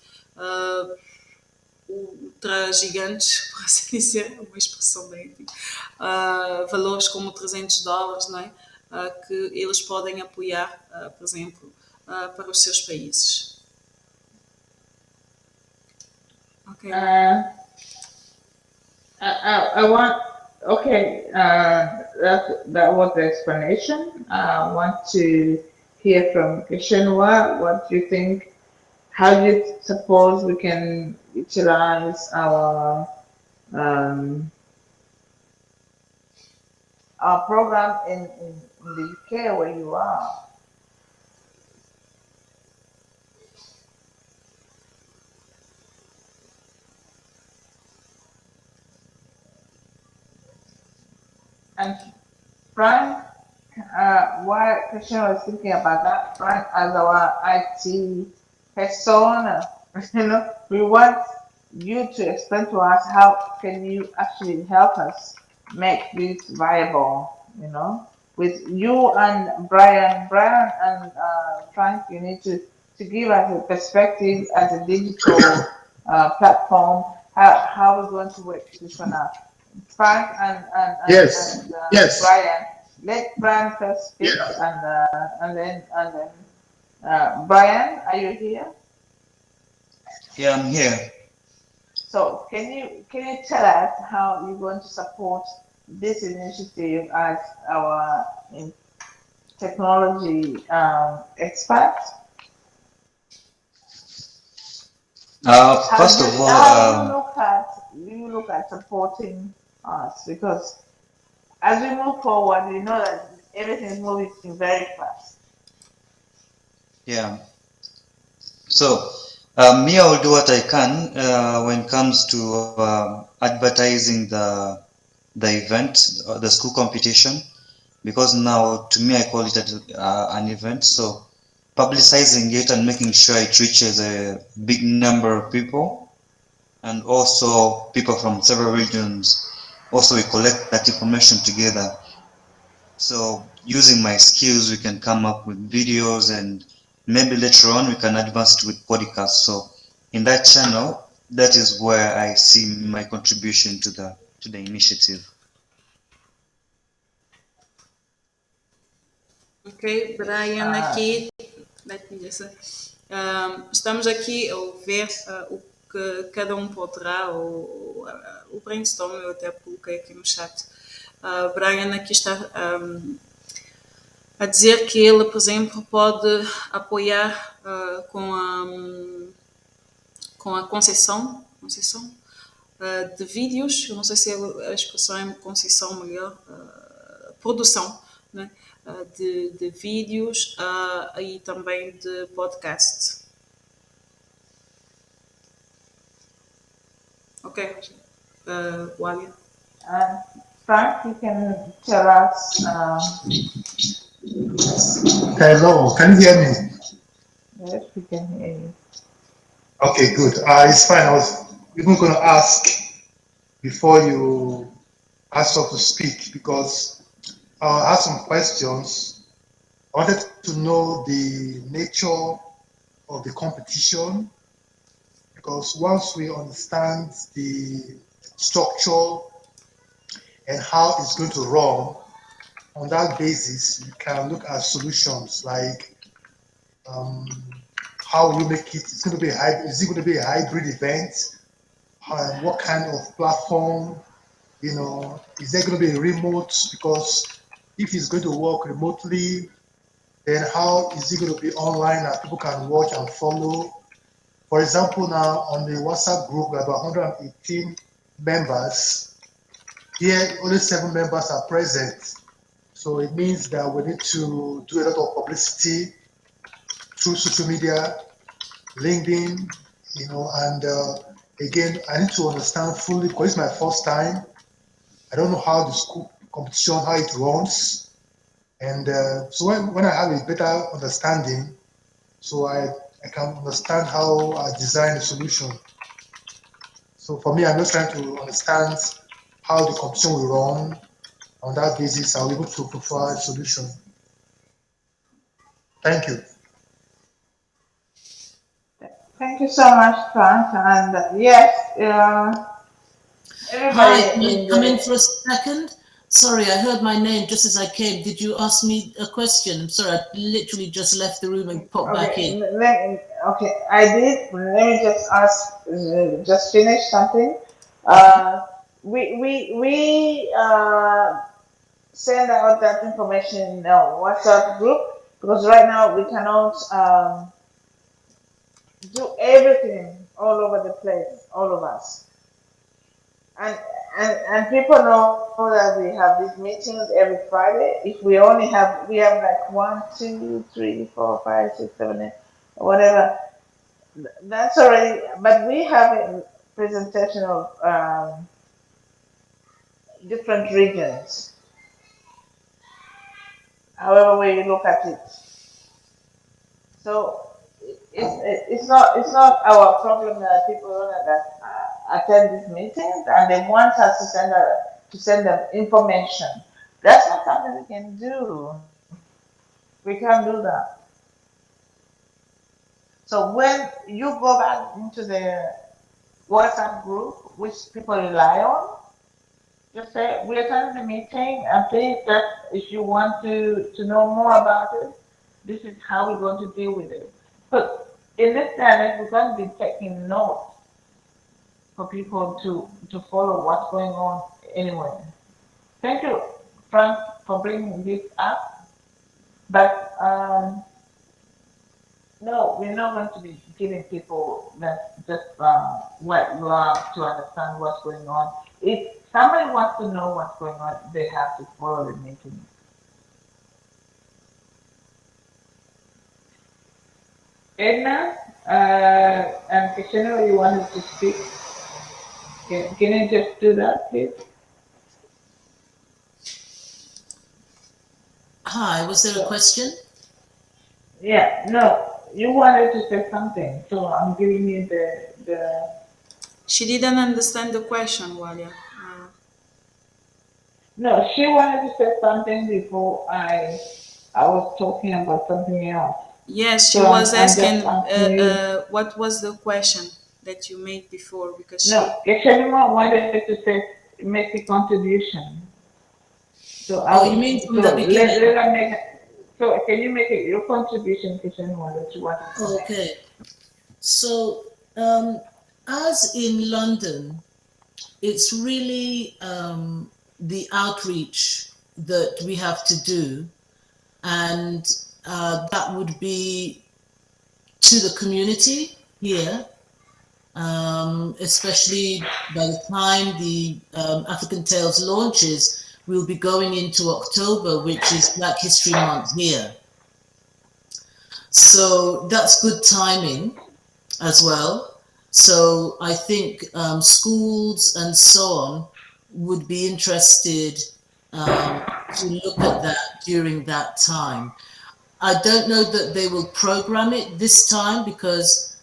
ultra gigantes, por assim dizer, uma expressão bem antiga, valores como $300, não é? Que eles podem apoiar, por exemplo, para os seus países. Ok. Okay, that was the explanation. I want to hear from Kishenwa. What do you think? How do you suppose we can utilize um, our program in the UK where you are? And Frank, while Christian was thinking about that, Frank, as our IT persona, we want you to explain to us how can you actually help us make this viable, with you and Brian and Frank, you need to give us a perspective as a digital platform, how we're going to work this one out. Frank Yes, and yes, Brian. Let Brian first speak, yeah. and then Brian, are you here? Yeah, I'm here. So can you tell us how you're going to support this initiative as our technology expert? First of all, How do you look at supporting us? Because as we move forward, we know that everything is moving very fast. yeah. So, me, I will do what I can when it comes to advertising the event, the school competition, because now to me I call it an event. So, publicizing it and making sure it reaches a big number of people, and also people from several regions. Also, we collect that information together. So using my skills, we can come up with videos, and maybe later on we can advance it with podcasts. So in that channel, that is where I see my contribution to the initiative. Ok, Brian aqui, let me just say, estamos aqui a ver o que cada um poderá, ou o brainstorm eu até coloquei aqui no chat. Brian aqui está a dizer que ele, por exemplo, pode apoiar com a concessão de vídeos, eu não sei se a expressão é concessão melhor, produção, né? De vídeos e também de podcast. Ok, Wally. Frank, you can tell us. Hello, can you hear me? Yes, we can hear you. Okay, good. It's fine. I was even going to ask before you asked us to speak because I had some questions. I wanted to know the nature of the competition because once we understand the structure and how it's going to run, on that basis, you can look at solutions like um, how will you make it? It's going to be a hybrid. Is it going to be a hybrid event? What kind of platform? Is there going to be a remote? Because if it's going to work remotely, then how is it going to be online that people can watch and follow? For example, now on the WhatsApp group, we have 118 members. Here, only 7 members are present. So it means that we need to do a lot of publicity through social media, LinkedIn, and again, I need to understand fully because it's my first time. I don't know how the school competition, how it runs. And so when I have a better understanding, so I can understand how I design a solution. So for me, I'm just trying to understand how the competition will run. On that basis, I'll be able to provide a solution. Thank you. Thank you so much, Frank. And yes, everybody Hi, can I in come in the for a second? Sorry, I heard my name just as I came. Did you ask me a question? I'm sorry, I literally just left the room and popped back in. okay, I did. Let me just ask, just finish something. Okay. we send out that information in our WhatsApp group because right now we cannot do everything all over the place, all of us. And and people know that we have these meetings every Friday. If we have like one, two, three, four, five, six, seven, eight, whatever. That's already. But we have a presentation of different regions. However way you look at it. So it's not our problem that people don't attend these meetings and they want us to send them information. That's not something we can do. We can't do that. So when you go back into the WhatsApp group, which people rely on, just say we attended the meeting and please that if you want to know more about it, this is how we're going to deal with it. But in this challenge, we're going to be taking notes for people to follow what's going on anyway. Thank you, Frank, for bringing this up. But no, we're not going to be giving people that just what love to understand what's going on. If somebody wants to know what's going on, they have to follow the meeting. Edna and Kishino, you wanted to speak. Can you just do that, please? Hi, was there a question? Yeah, no, you wanted to say something, so I'm giving you the. She didn't understand the question, Walia. No, she wanted to say something before I was talking about something else. Yes, she So was I'm asking just asking you. what was the question that you made before because she. No, Keshanima wanted to say make a contribution. So I Oh, you mean was from the beginning? let her make. So can you make it your contribution, Keshanima, that you wanted to make? Okay. So, as in London, it's really the outreach that we have to do, and that would be to the community here, especially by the time the African Tales launches, we'll be going into October, which is Black History Month here. So that's good timing as well. So I think schools and so on would be interested to look at that during that time. I don't know that they will program it this time because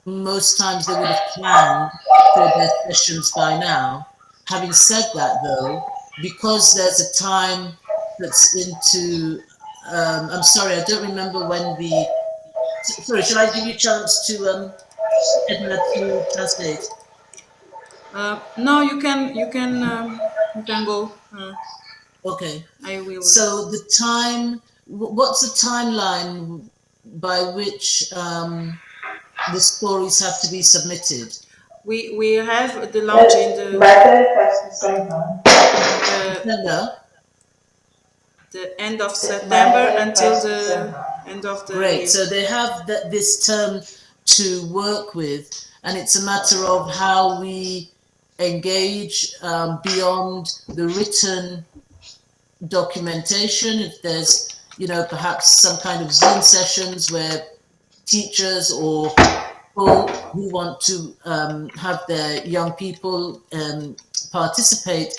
most times they would have planned for their sessions by now. Having said that, though, because there's a time that's into, I'm sorry, I don't remember when the, sorry, shall I give you a chance to, Edna, to translate? No, you can go. Okay. I will. So the time, what's the timeline by which the stories have to be submitted? We have the launch in By 31st December. December? the end of By September until 31st the December. end of the Great. year. So they have this term to work with, and it's a matter of how we engage beyond the written documentation. If there's, perhaps some kind of Zoom sessions where teachers or people who want to have their young people participate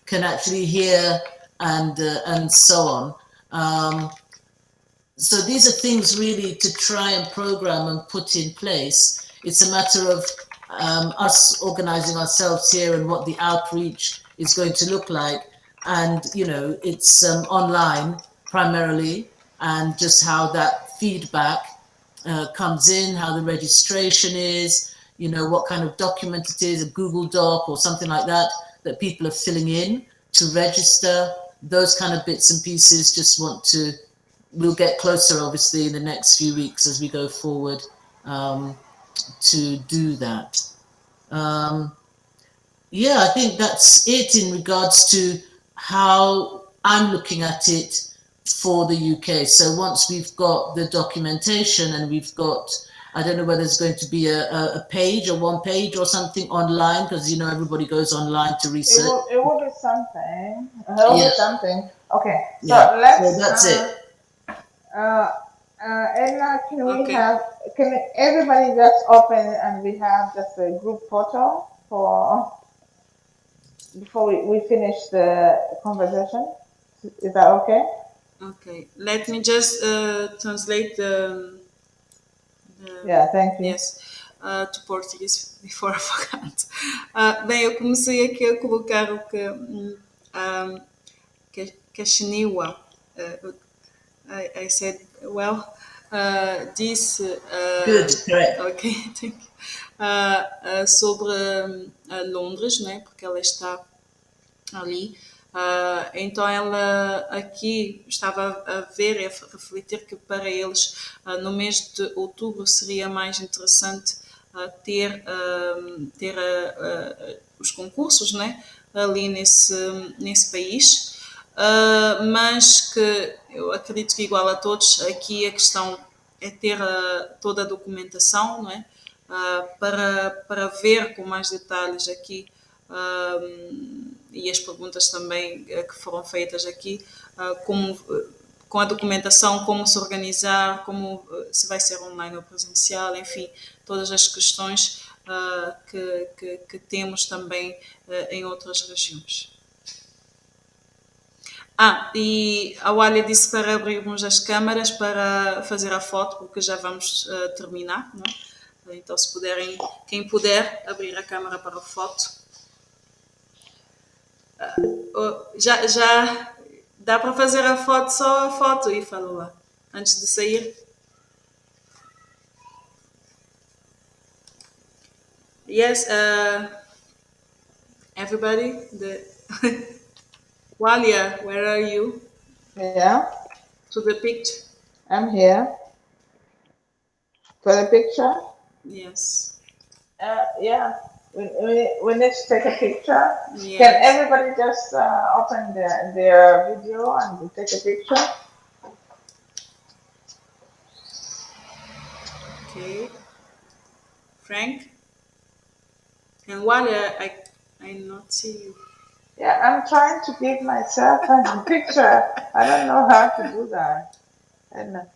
can actually hear and so on. So these are things really to try and program and put in place. It's a matter of us organizing ourselves here and what the outreach is going to look like. And, it's online primarily, and just how that feedback comes in, how the registration is, what kind of document it is, a Google Doc or something like that, that people are filling in to register. Those kind of bits and pieces we'll get closer, obviously, in the next few weeks as we go forward to do that. yeah, I think that's it in regards to how I'm looking at it for the UK. So once we've got the documentation and we've got, I don't know whether it's going to be a page or one page or something online, because you know everybody goes online to research. It will be something. It will Yeah, be something. Okay, so yeah. So let's that's it. uh Edna, can we Okay. have everybody just open and we have just a group photo for before we finish the conversation? Is that okay? Okay. Let me just translate Yeah, thank you. yes, to português before I forgot. Bem, eu comecei aqui a colocar o que que a Shiniwa, I said, well, disse, Good, correct. ok, thank you, sobre Londres, né, porque ela está ali. Então ela aqui estava a ver e a refletir que para eles no mês de outubro seria mais interessante ter os concursos, né, ali nesse país. Mas que eu acredito que igual a todos, aqui a questão é ter toda a documentação, não é? Para ver com mais detalhes aqui e as perguntas também que foram feitas aqui, como, com a documentação, como se organizar, como se vai ser online ou presencial, enfim, todas as questões que temos também em outras regiões. E a Wália disse para abrirmos as câmaras para fazer a foto, porque já vamos terminar, não é? Então, se puderem, quem puder, abrir a câmara para a foto. Já dá para fazer a foto, só a foto, e falou lá, antes de sair. Yes, everybody. Walia, where are you? Yeah, To the picture? I'm here for the picture. Yes. Yeah, we need to take a picture. Yes. Can everybody just open their video and we take a picture? Okay. Frank? And Walia, I not see you. Yeah, I'm trying to give myself a picture. I don't know how to do that. And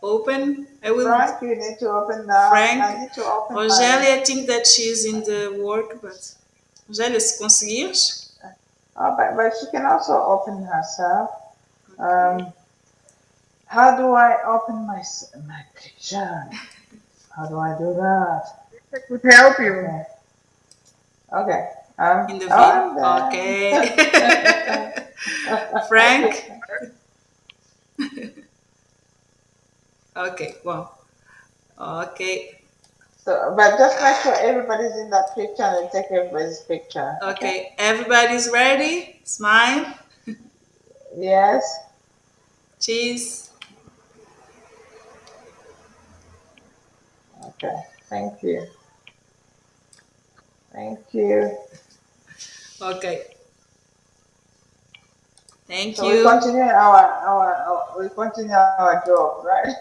Open. I will. Frank, you need to open that. Frank. I need to open Rogélia, I think that she's in the work, but Rogélia, se conseguires. but she can also open herself. How do I open my picture? How do I do that? I could help you. Okay. Okay. In the video. Okay. Frank. Okay. Wow. Okay. So, but just make sure everybody's in that picture and take everybody's picture. Okay. Everybody's ready? Smile. Yes. Cheese. Okay. Thank you. Thank you. Okay. Thank So you. we continue our job, right?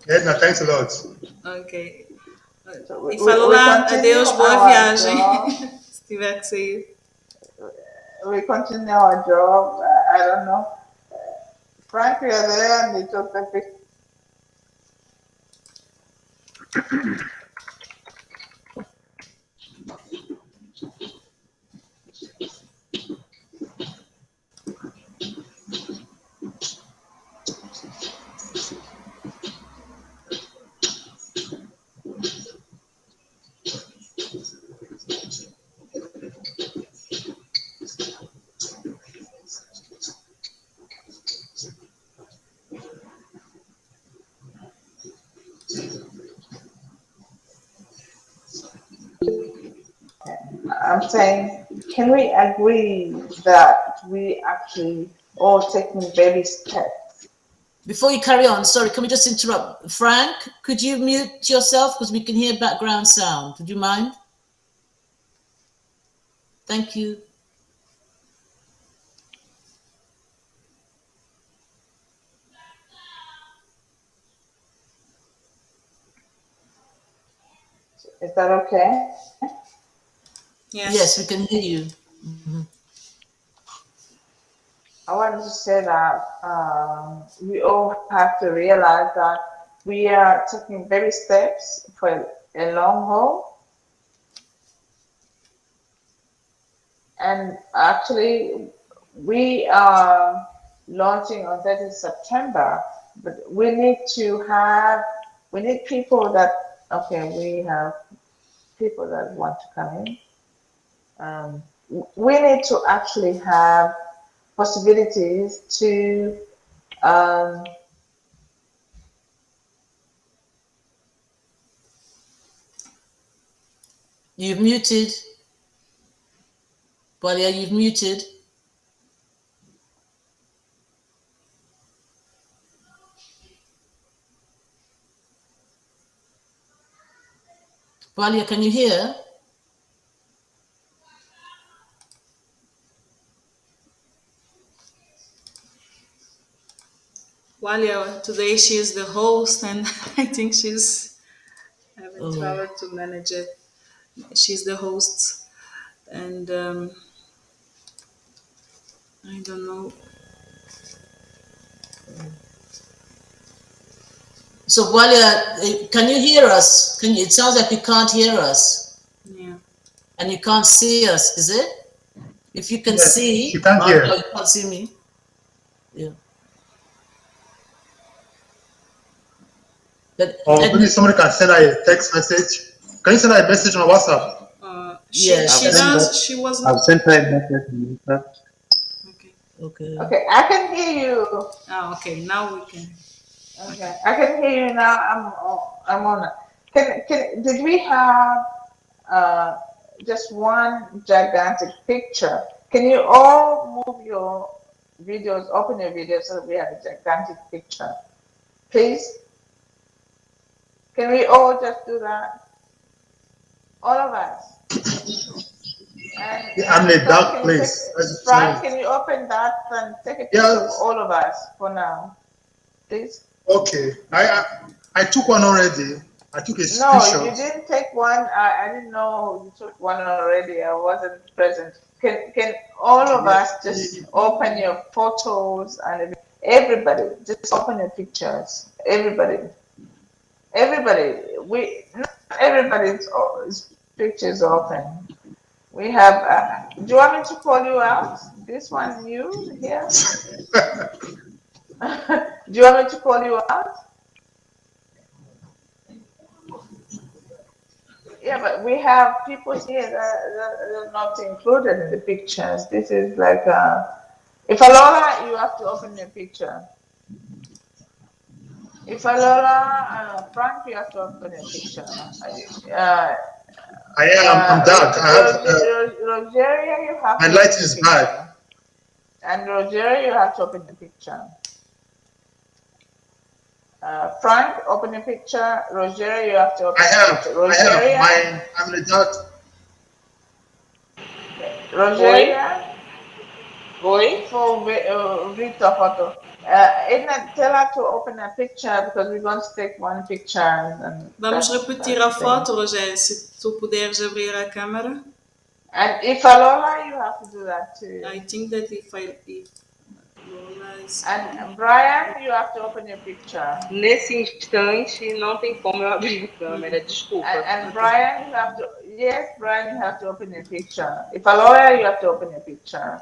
Edna, thanks a lot. Ok. So E fala lá, adeus, boa viagem. job. Se tiver que sair. We continue our job. I don't know. Frank, you're there and you took the picture. I'm saying, can we agree that we actually all taking baby steps Before you carry on, sorry, can we just interrupt? Frank, could you mute yourself because we can hear background sound? Would you mind? Thank you. Is that okay? Yes, we can hear you. I wanted to say that we all have to realize that we are taking baby steps for a long haul. And actually, we are launching on 30th September, but we need people that, okay, we have people that want to come in. We need to actually have possibilities to You've muted. Walia, you've muted. Walia, can you hear? Walia, today she is the host, and I think she's having trouble to manage it. She's the host, and I don't know. So Walia, can you hear us? It sounds like you can't hear us. Yeah. And you can't see us, is it? If you can see, she can't hear. you can't see me. Yeah. But Maybe somebody can send her a text message. Can you send her a message on WhatsApp? She does. She wasn't. I've sent her a message on WhatsApp. Okay. Okay, I can hear you. Oh, okay. Now we can. Okay, I can hear you now. I'm on. Did we have just one gigantic picture? Can you all move your videos, open your videos so that we have a gigantic picture, please? Can we all just do that? All of us. And I'm in a dark place. Frank, can you open that and take a picture of all of us for now, please? Okay. I took one already. I took a screenshot. No, you didn't take one. I didn't know you took one already. I wasn't present. Can all of us just open your photos and everybody just open your pictures. Everybody. Not everybody's pictures open. We have. Do you want me to call you out? This one, you here? Do you want me to call you out? Yeah, but we have people here that are not included in the pictures. This is like, if Alola, you have to open your picture. If Alola, Frank, you have to open your picture. I'm dark. Rogeria, you have my to light open is your picture. bad. And Rogeria, you have to open the picture. Frank, open your picture. Rogeria, you have to open your picture. Rogeria, I'm in the dark. Rogeria. Oi? For Rita photo. Edna, tell her to open a picture because we're going to take one picture. And Vamos repetir a foto, Rogério, se tu puderes abrir a câmera. And if Alola, you have to do that too. I think that if Lola is... And Brian, you have to open your picture. Nesse instante, não tem como eu abrir a câmera, desculpa. And Brian, you have to, yes, Brian, you have to open your picture. If Alola, you have to open your picture.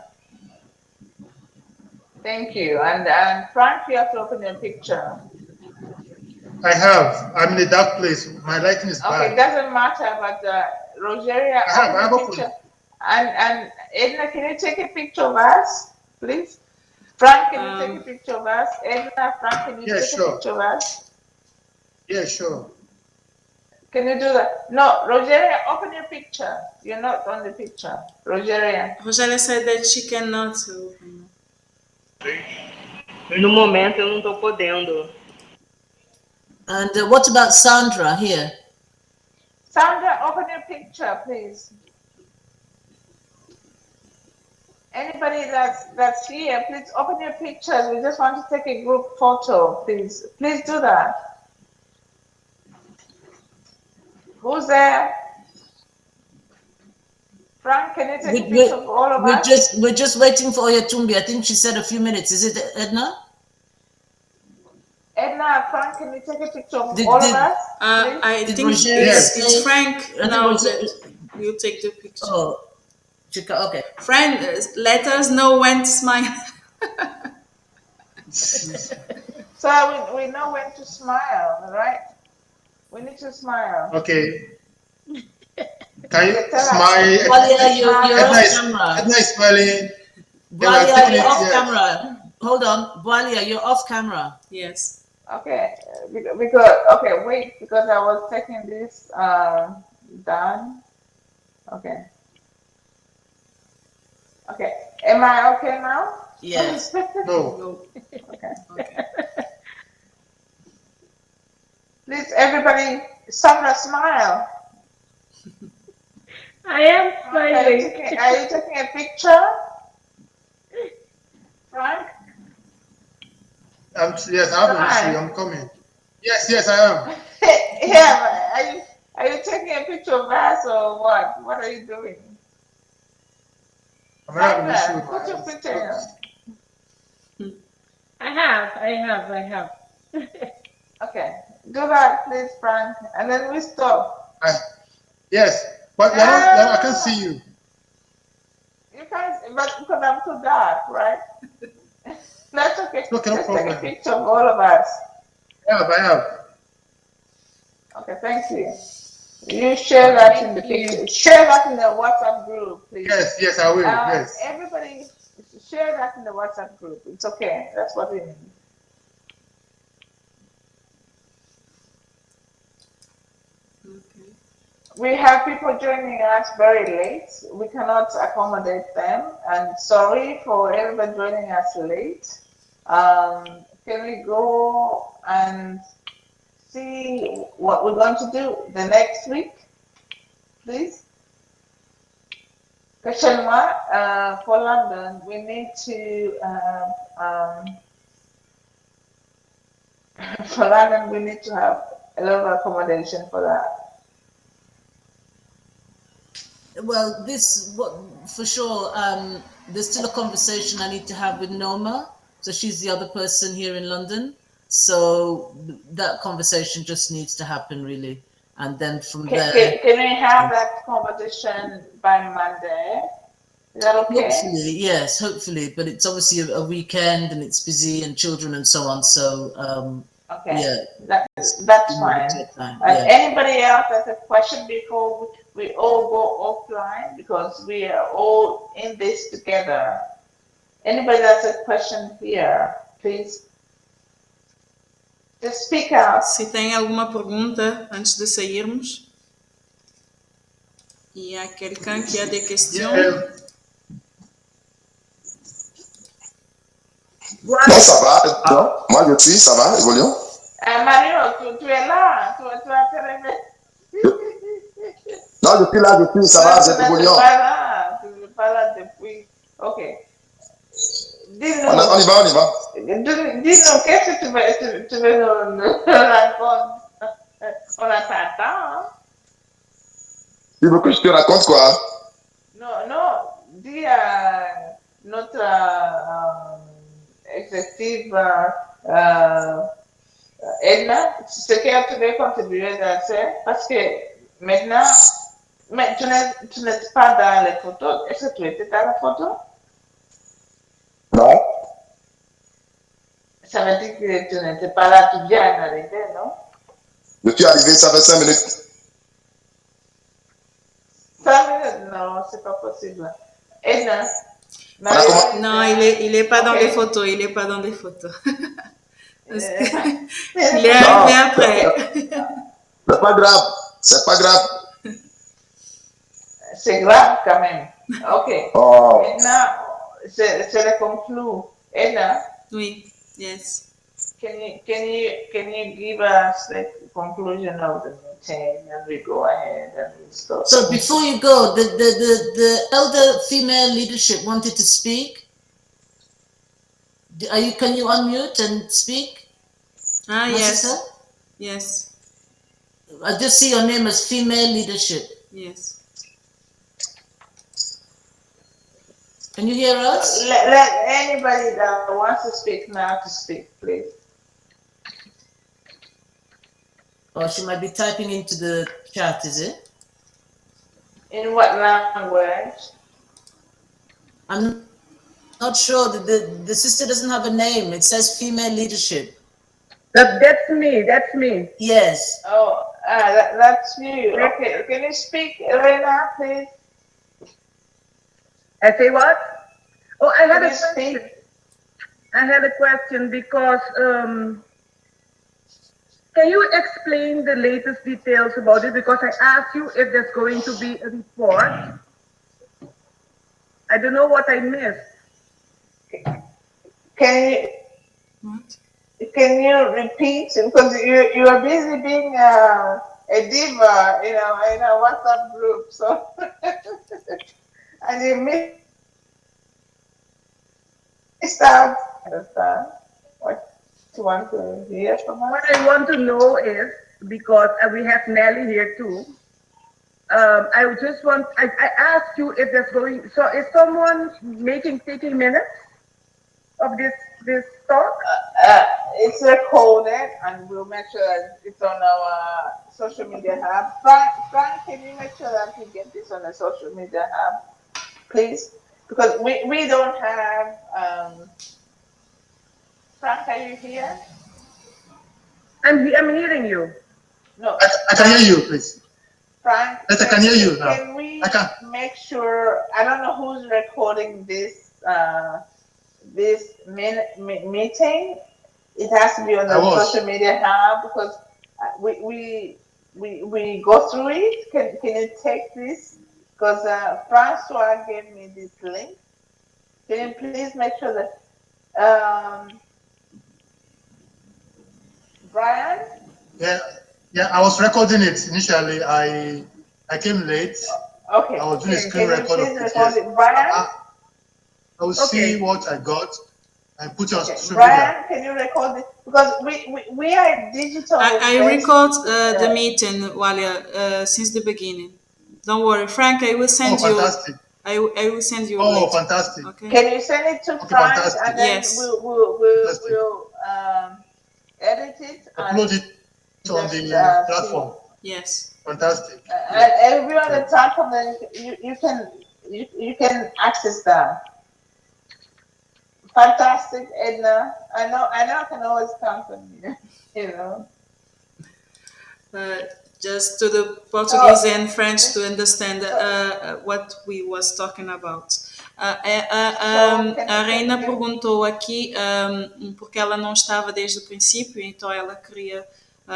Thank you. And Frank, you have to open your picture. I have. I'm in a dark place. My lighting is bad. Okay, it doesn't matter, but Rogeria, I have a picture. And Edna, can you take a picture of us, please? Frank, can you take a picture of us? Edna, Frank, can you take a picture of us? Yeah, sure. Can you do that? No, Rogeria, open your picture. You're not on the picture. Rogeria. Rogeria said that she cannot open. No momento eu não tô podendo. And what about Sandra here? Sandra, open your picture, please. Anybody that's here, please open your pictures. We just want to take a group photo, please. Please do that. Who's there? Frank, can you take a picture of all of us? We're just waiting for Oyatumbi. I think she said a few minutes. Is it Edna? Edna, Frank, can you take a picture of all of us? I think Roger it's Frank now that will take the picture. Oh, okay. Frank, let us know when to smile. So we know when to smile, right? We need to smile. Okay. Can you tell us. smile? Walia, you're off camera. Edna is smiling. Walia, you're off camera. Hold on. Walia, you're off camera. Yes. Okay, because wait, because I was taking this down. Okay. Okay. Am I okay now? Yes. No. Okay. Please, everybody, Sandra, smile. I am smiling. Are you taking a picture? Frank? Yes, I have an issue. I'm coming. Yes, I am. Yeah, are you taking a picture of us or what? What are you doing? I'm having an issue. Put your picture in. I have. Okay, do that, please, Frank, and then we stop. Yes, but I can't see you. You can't, but because I'm too dark, right? That's okay. Okay, no Just problem. take a picture of all of us. I have. Okay, thank you. You share that in the picture. Share that in the WhatsApp group, please. Yes, I will. Yes. Everybody, share that in the WhatsApp group. It's okay. That's what we need. Okay. We have people joining us very late. We cannot accommodate them. And sorry for everybody joining us late. Can we go and see what we're going to do the next week, please? Question one, for London, we need to, for London, we need to have a lot of accommodation for that. Well, for sure. There's still a conversation I need to have with Noma. So she's the other person here in London. So that conversation just needs to happen, really. And then from there. Can we have that conversation by Monday? Is that okay? Hopefully, yes, hopefully. But it's obviously a weekend and it's busy and children and so on. So, okay. Yeah. That's fine. Anybody else has a question before we all go offline, because we are all in this together? Anybody has a question here, please? Just speak out. Se tem alguma pergunta antes de sairmos? Il y a quelqu'un qui a des questions? Non, ça va. Non, moi je suis, ça va, évoluons. Mario, tu es là, tu as terminé. Non, je suis là, ça va, c'est évoluant. Tu n'es pas là depuis. Ok. Dis-nous. On y va. Dis-nous, qu'est-ce que tu veux nous raconter? On t'attend, hein? Tu veux que je te raconte quoi? Non, dis à notre exécutive Edna ce qu'elle pouvait contribuer à ça, parce que maintenant, mais tu n'es pas dans les photos. Est-ce que tu étais dans la photo? Non. Ça veut dire que tu n'étais pas là, tu viens d'arriver, non? Je suis arrivé, ça fait 5 minutes. 5 minutes? Non, c'est pas possible. Edna? Non, il est pas dans les photos, il est pas dans les photos. Parce que il est arrivé après. C'est pas grave, c'est pas grave. C'est grave quand même. Ok. Oh. Maintenant, c'est le conclu. Edna? Oui. Yes. Can you give us the conclusion of the meeting, and we go ahead and we start? So before you go, the elder female leadership wanted to speak. Are you? Can you unmute and speak? Ah, My yes. sister? Yes. I just see your name as female leadership. Yes. Can you hear us? Let anybody that wants to speak now to speak, please. Or she might be typing into the chat, is it? In what language? I'm not sure. The sister doesn't have a name. It says female leadership. That's me. That's me. Yes. Oh, that's you. Okay, can you speak, Elena, please? I say what? Oh, I had Can a you question. speak? I had a question because can you explain the latest details about it? Because I asked you if there's going to be a report. I don't know what I missed. Can you What? can you repeat? Because you are busy being a diva, in a WhatsApp group. So and you missed out. Understand what you want to hear from us? What I want to know is because we have Nelly here too. I just want. I asked you if there's going. So is someone taking minutes of this talk? It's recorded, and we'll make sure that it's on our social media hub. Frank, can you make sure that we get this on the social media hub, please? Because we don't have. Frank, are you here? I'm hearing you. No. I can hear you, please. Frank, Yes, I can hear you now. Can we I can. make sure? I don't know who's recording this meeting. It has to be on the social media hub because we go through it. Can you take this? Because Francois gave me this link. Can you please make sure that Brian? Yeah, I was recording it initially. I came late. Okay. I was doing a screen Can record you of please it. record it, Brian? I will see what I got and put it on social Brian, media. can you record it? Because we are digital. I record the meeting, Walia, since the beginning. Don't worry, Frank. I will send you. Fantastic. I will send you. Later. Fantastic. Okay. Can you send it to Frank fantastic. and then Yes. we'll edit it and upload it on the platform. Yes. Fantastic. And every other platform that you can access that. Fantastic, Edna. I know I can always count on you. You know. Just to the Portuguese and French to understand what we was talking about. A Reina perguntou aqui porque ela não estava desde o princípio, então ela queria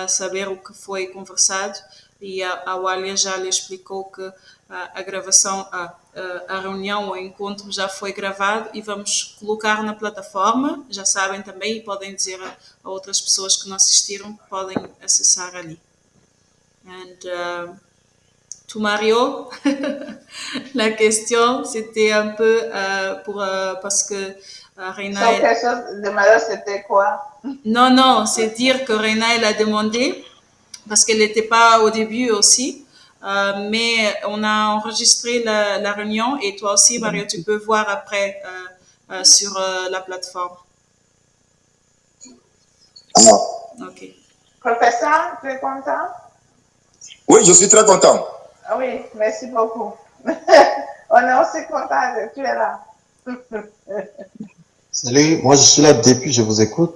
saber o que foi conversado e a Walia já lhe explicou que a gravação, a reunião, o encontro já foi gravado e vamos colocar na plataforma. Já sabem também e podem dizer a outras pessoas que não assistiram que podem acessar ali. And to Mario, la question c'était un peu parce que Reina. La question de Mario c'était quoi? Non, c'est dire que Reina elle a demandé parce qu'elle n'était pas au début aussi. Mais on a enregistré la réunion et toi aussi, Mario, tu peux voir après sur la plateforme. Ok. Professeur, tu es content? Oui, je suis très content. Ah oui, merci beaucoup. On est aussi content que tu es là. Salut, moi je suis là depuis, je vous écoute.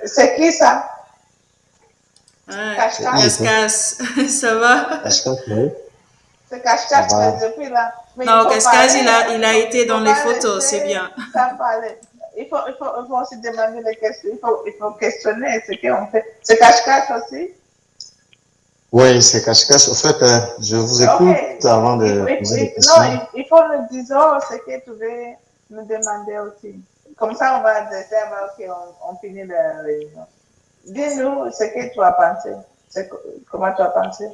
C'est qui ça? Cascas, ça va? Cascas, oui. C'est Cascas depuis là. Mais non, Cascas, il a été dans les photos, c'est bien. Ça parler. Il faut aussi demander des questions, il faut questionner ce qu'on fait. C'est Cascas aussi? Oui, c'est Cascas. En fait, je vous écoute avant de poser des questions. Non, il faut nous dire ce que tu veux nous demander aussi. comme ça, on va dire, ok, on finit la réunion. Dis-nous ce que tu as pensé. Comment tu as pensé?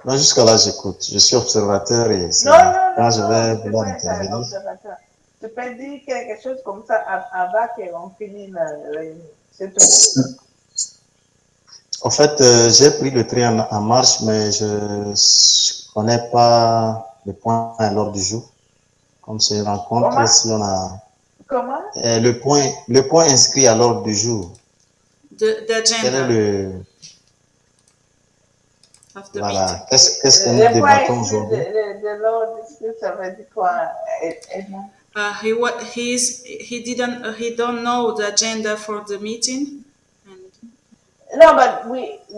Non, jusqu'à là, j'écoute. Je suis observateur et c'est Non, quand je vais tu peux vouloir pas être intervenir. observateur. Tu peux dire quelque chose comme ça avant qu'on finisse la réunion. C'est tout. En fait, j'ai pris le train en marche, mais je ne connais pas le point à l'ordre du jour. Comme c'est une rencontre, Comment? si on a Comment? le point inscrit à l'ordre du jour. Quel est D'agenda le of the meeting. voilà, qu'est-ce que nous Le point débattons inscrit aujourd'hui? de l'ordre discute, ça veut dire quoi, Edna? He don't know the agenda for the meeting. No, but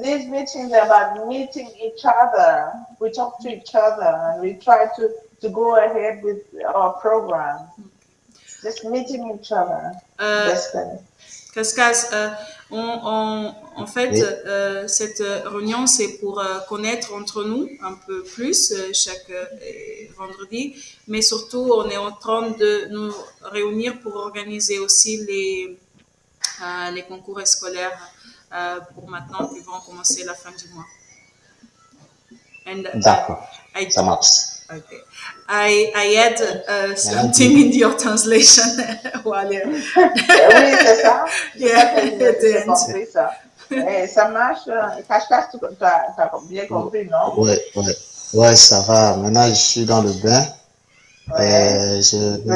these meetings are about meeting each other. We talk to each other and we try to go ahead with our program. Just meeting each other, basically. Cascas, en fait, cette réunion, c'est pour connaître entre nous un peu plus chaque vendredi, mais surtout, on est en train de nous réunir pour organiser aussi les concours scolaires pour maintenant qui vont commencer la fin du mois. D'accord, ça marche. Okay. I add something in your translation while you're... Oui, c'est ça. J'ai Yeah, compris ça. Et ça marche. Cache-cache, tu as bien compris, non? Ouais, ça va. Maintenant, je suis dans le bain. Ouais. Je Tu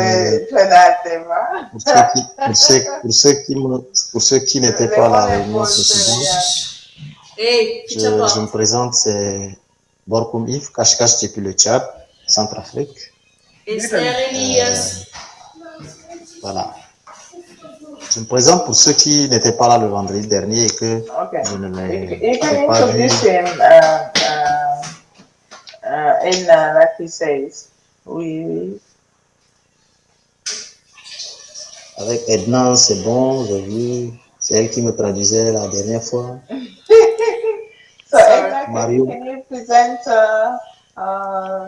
es dans tes mains. pour ceux qui n'étaient pas à la réunion précédente, je me présente, c'est Borkoum Yves, cache-cache depuis le Tchad, Centrafrique. Voilà. Je me présente pour ceux qui n'étaient pas là le vendredi dernier et que je ne les ai pas vus. Like he says, oui. Avec Edna, c'est bon, j'ai vu. C'est elle qui me traduisait la dernière fois. So, Edna, can you present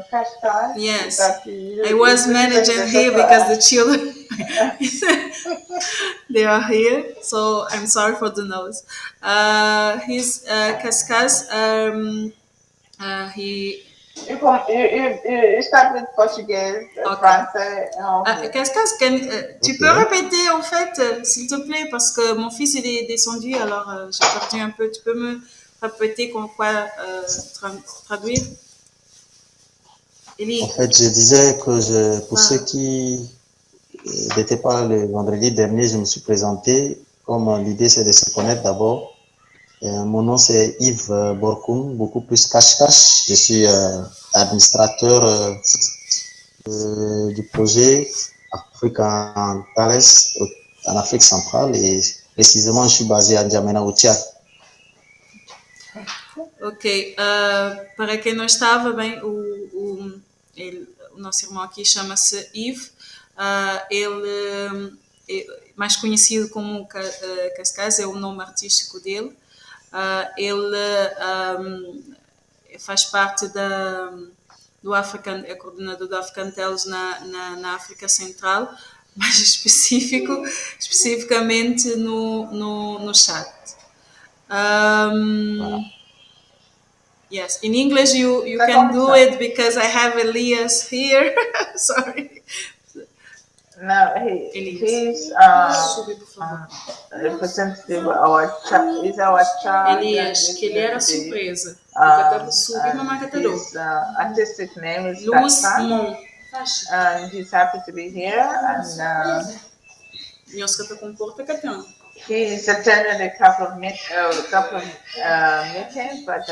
Kashkai? Yes, I was managing here because the children they are here, so I'm sorry for the noise. He's Cascas. He. You start with Portuguese, français, anglais. Cascas, tu peux répéter en fait, s'il te plaît, parce que mon fils il est descendu, alors j'ai perdu un peu. Tu peux me répéter quoi traduire? En fait, je disais que pour ceux qui n'étaient pas le vendredi dernier, je me suis présenté. Comme l'idée, c'est de se connaître d'abord. Mon nom, c'est Yves Borkoum, beaucoup plus cache-cache. Je suis administrateur du projet AfricanTales en Afrique centrale et précisément, je suis basé à N'Djamena au Tchad. Ok, para quem não estava bem, o nosso irmão aqui chama-se Yves, ele é mais conhecido como Cascais, é o nome artístico dele. Ele faz parte do é coordenador do AfricanTales na África Central, mais especificamente no Chad. Yes, in English you can do it because I have Elias here. Sorry. No, he's representative of our child. He's our child. Elias, que ele era surpresa. His artistic name is Kashka, and he's happy to be here. And he's attended a couple of meetings, but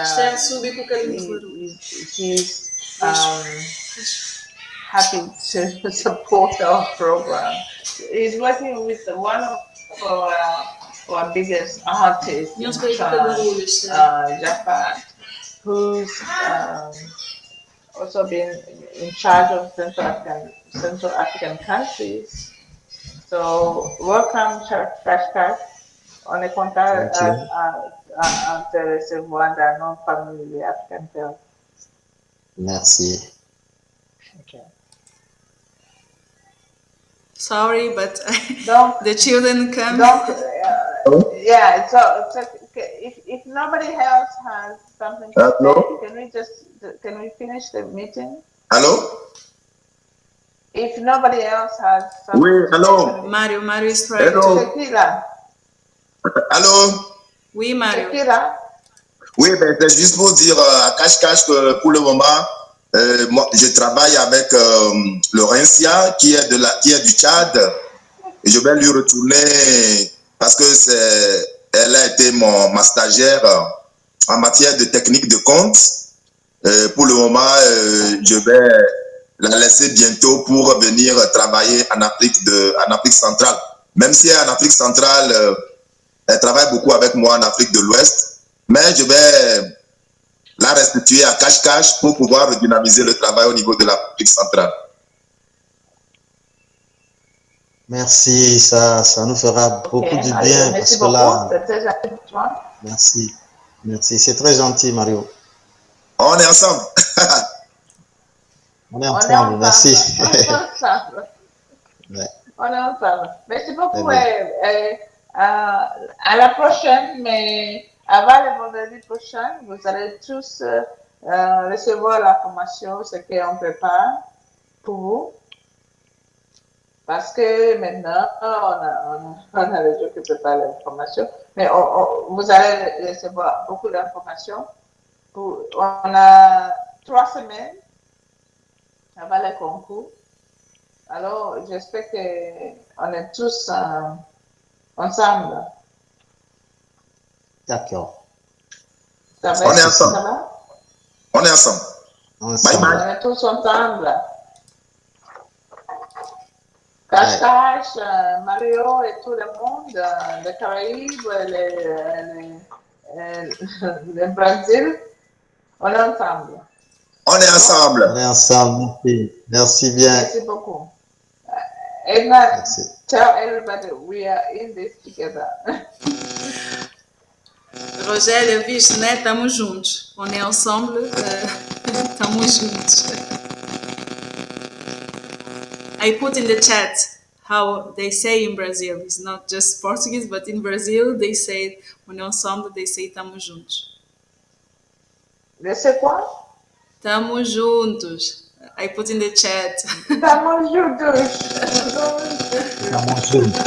he's happy to support our program. He's working with one of our biggest artists, Jaffa, who's also been in charge of Central African countries. So welcome, Kashkai. On est content de recevoir dans nos familles AfricanTales. Merci. Okay. Sorry, but Donc, the children come. Donc, yeah. So if nobody else has something to say, can we finish the meeting? Allô? If nobody else has something Oui, to allô? say, Mario is trying to. Hello? Tequila. Allô? Oui, Mario. Tequila. Oui, ben, c'est juste pour dire à cache-cache que pour le moment, moi, je travaille avec Laurentia qui est du Tchad et je vais lui retourner parce que elle a été ma stagiaire en matière de technique de compte. Pour le moment, je vais la laisser bientôt pour venir travailler en Afrique centrale. Même si en Afrique centrale, elle travaille beaucoup avec moi en Afrique de l'Ouest, mais je vais la restituer à cache-cache pour pouvoir redynamiser le travail au niveau de l'Afrique centrale. Merci, ça nous fera beaucoup du bien parce que là... Merci, merci, c'est très gentil Mario. On est ensemble. On est ensemble, merci. Ouais. On est ensemble. Merci beaucoup. À la prochaine, mais avant le vendredi prochain, vous allez tous recevoir la formation, ce qu'on prépare pour vous. Parce que maintenant, on a les gens qui préparent l'information, mais vous allez recevoir beaucoup d'informations. On a 3 semaines avant le concours. Alors, j'espère qu'on est tous ensemble. D'accord. On est ensemble. Ça va? On est ensemble. Bye bye. On est tous ensemble. Cache-cache, Mario et tout le monde, les Caraïbes, le Brésil, on est ensemble. On est ensemble. On est ensemble, merci. Merci bien. Merci beaucoup. Edna, tell everybody we are in this together. Rogério, visto, né? Estamos juntos. On est ensemble, estamos juntos. I put in the chat how they say in Brazil. It's not just Portuguese, but in Brazil they say, on est ensemble, they say estamos juntos. They say quoi? Estamos juntos. I put in the chat. Estamos juntos. Estamos juntos.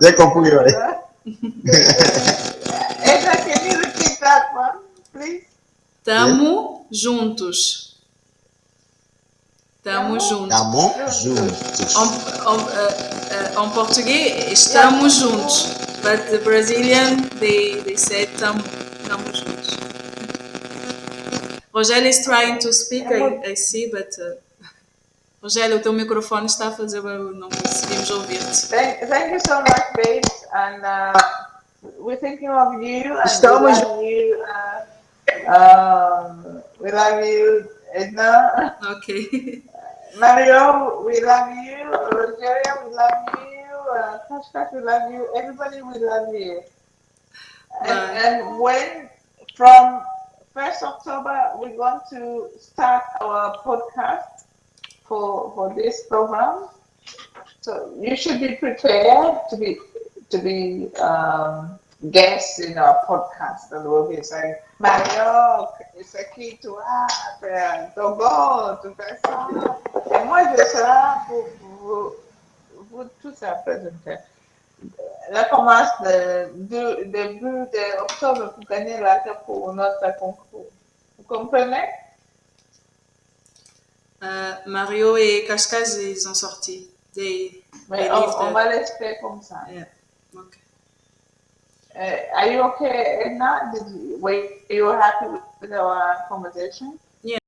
J'ai compris, oui. Edna, can you repeat that one, please? Tamo juntos. Tamo juntos. Tamo juntos. En português, estamos juntos. But the Brazilian, they say tamo juntos. Rogério is trying to speak, I see, but... Rogério, o teu microfone está a fazer barulho, não conseguimos ouvir-te. Thank you so much, babes, and we're thinking of you, and we love you. We love you, Edna. Okay. Mario, we love you. Rogerio, we love you. Kashkash, we love you. Everybody, we love you. And when, from 1st October, we're going to start our podcast for this program. So you should be prepared to be guests in our podcast, and we'll be saying, Mario, c'est qui toi, faire Togo, tu fais ça. Et moi, je serai pour vous tous à présenter. Là commence le début d'octobre pour gagner l'argent pour notre concours. Vous comprenez? Mario et Cascas, ils ont sorti. Mais on va laisser comme ça. Yeah. Okay. Are you okay, Edna? Were you happy with our conversation?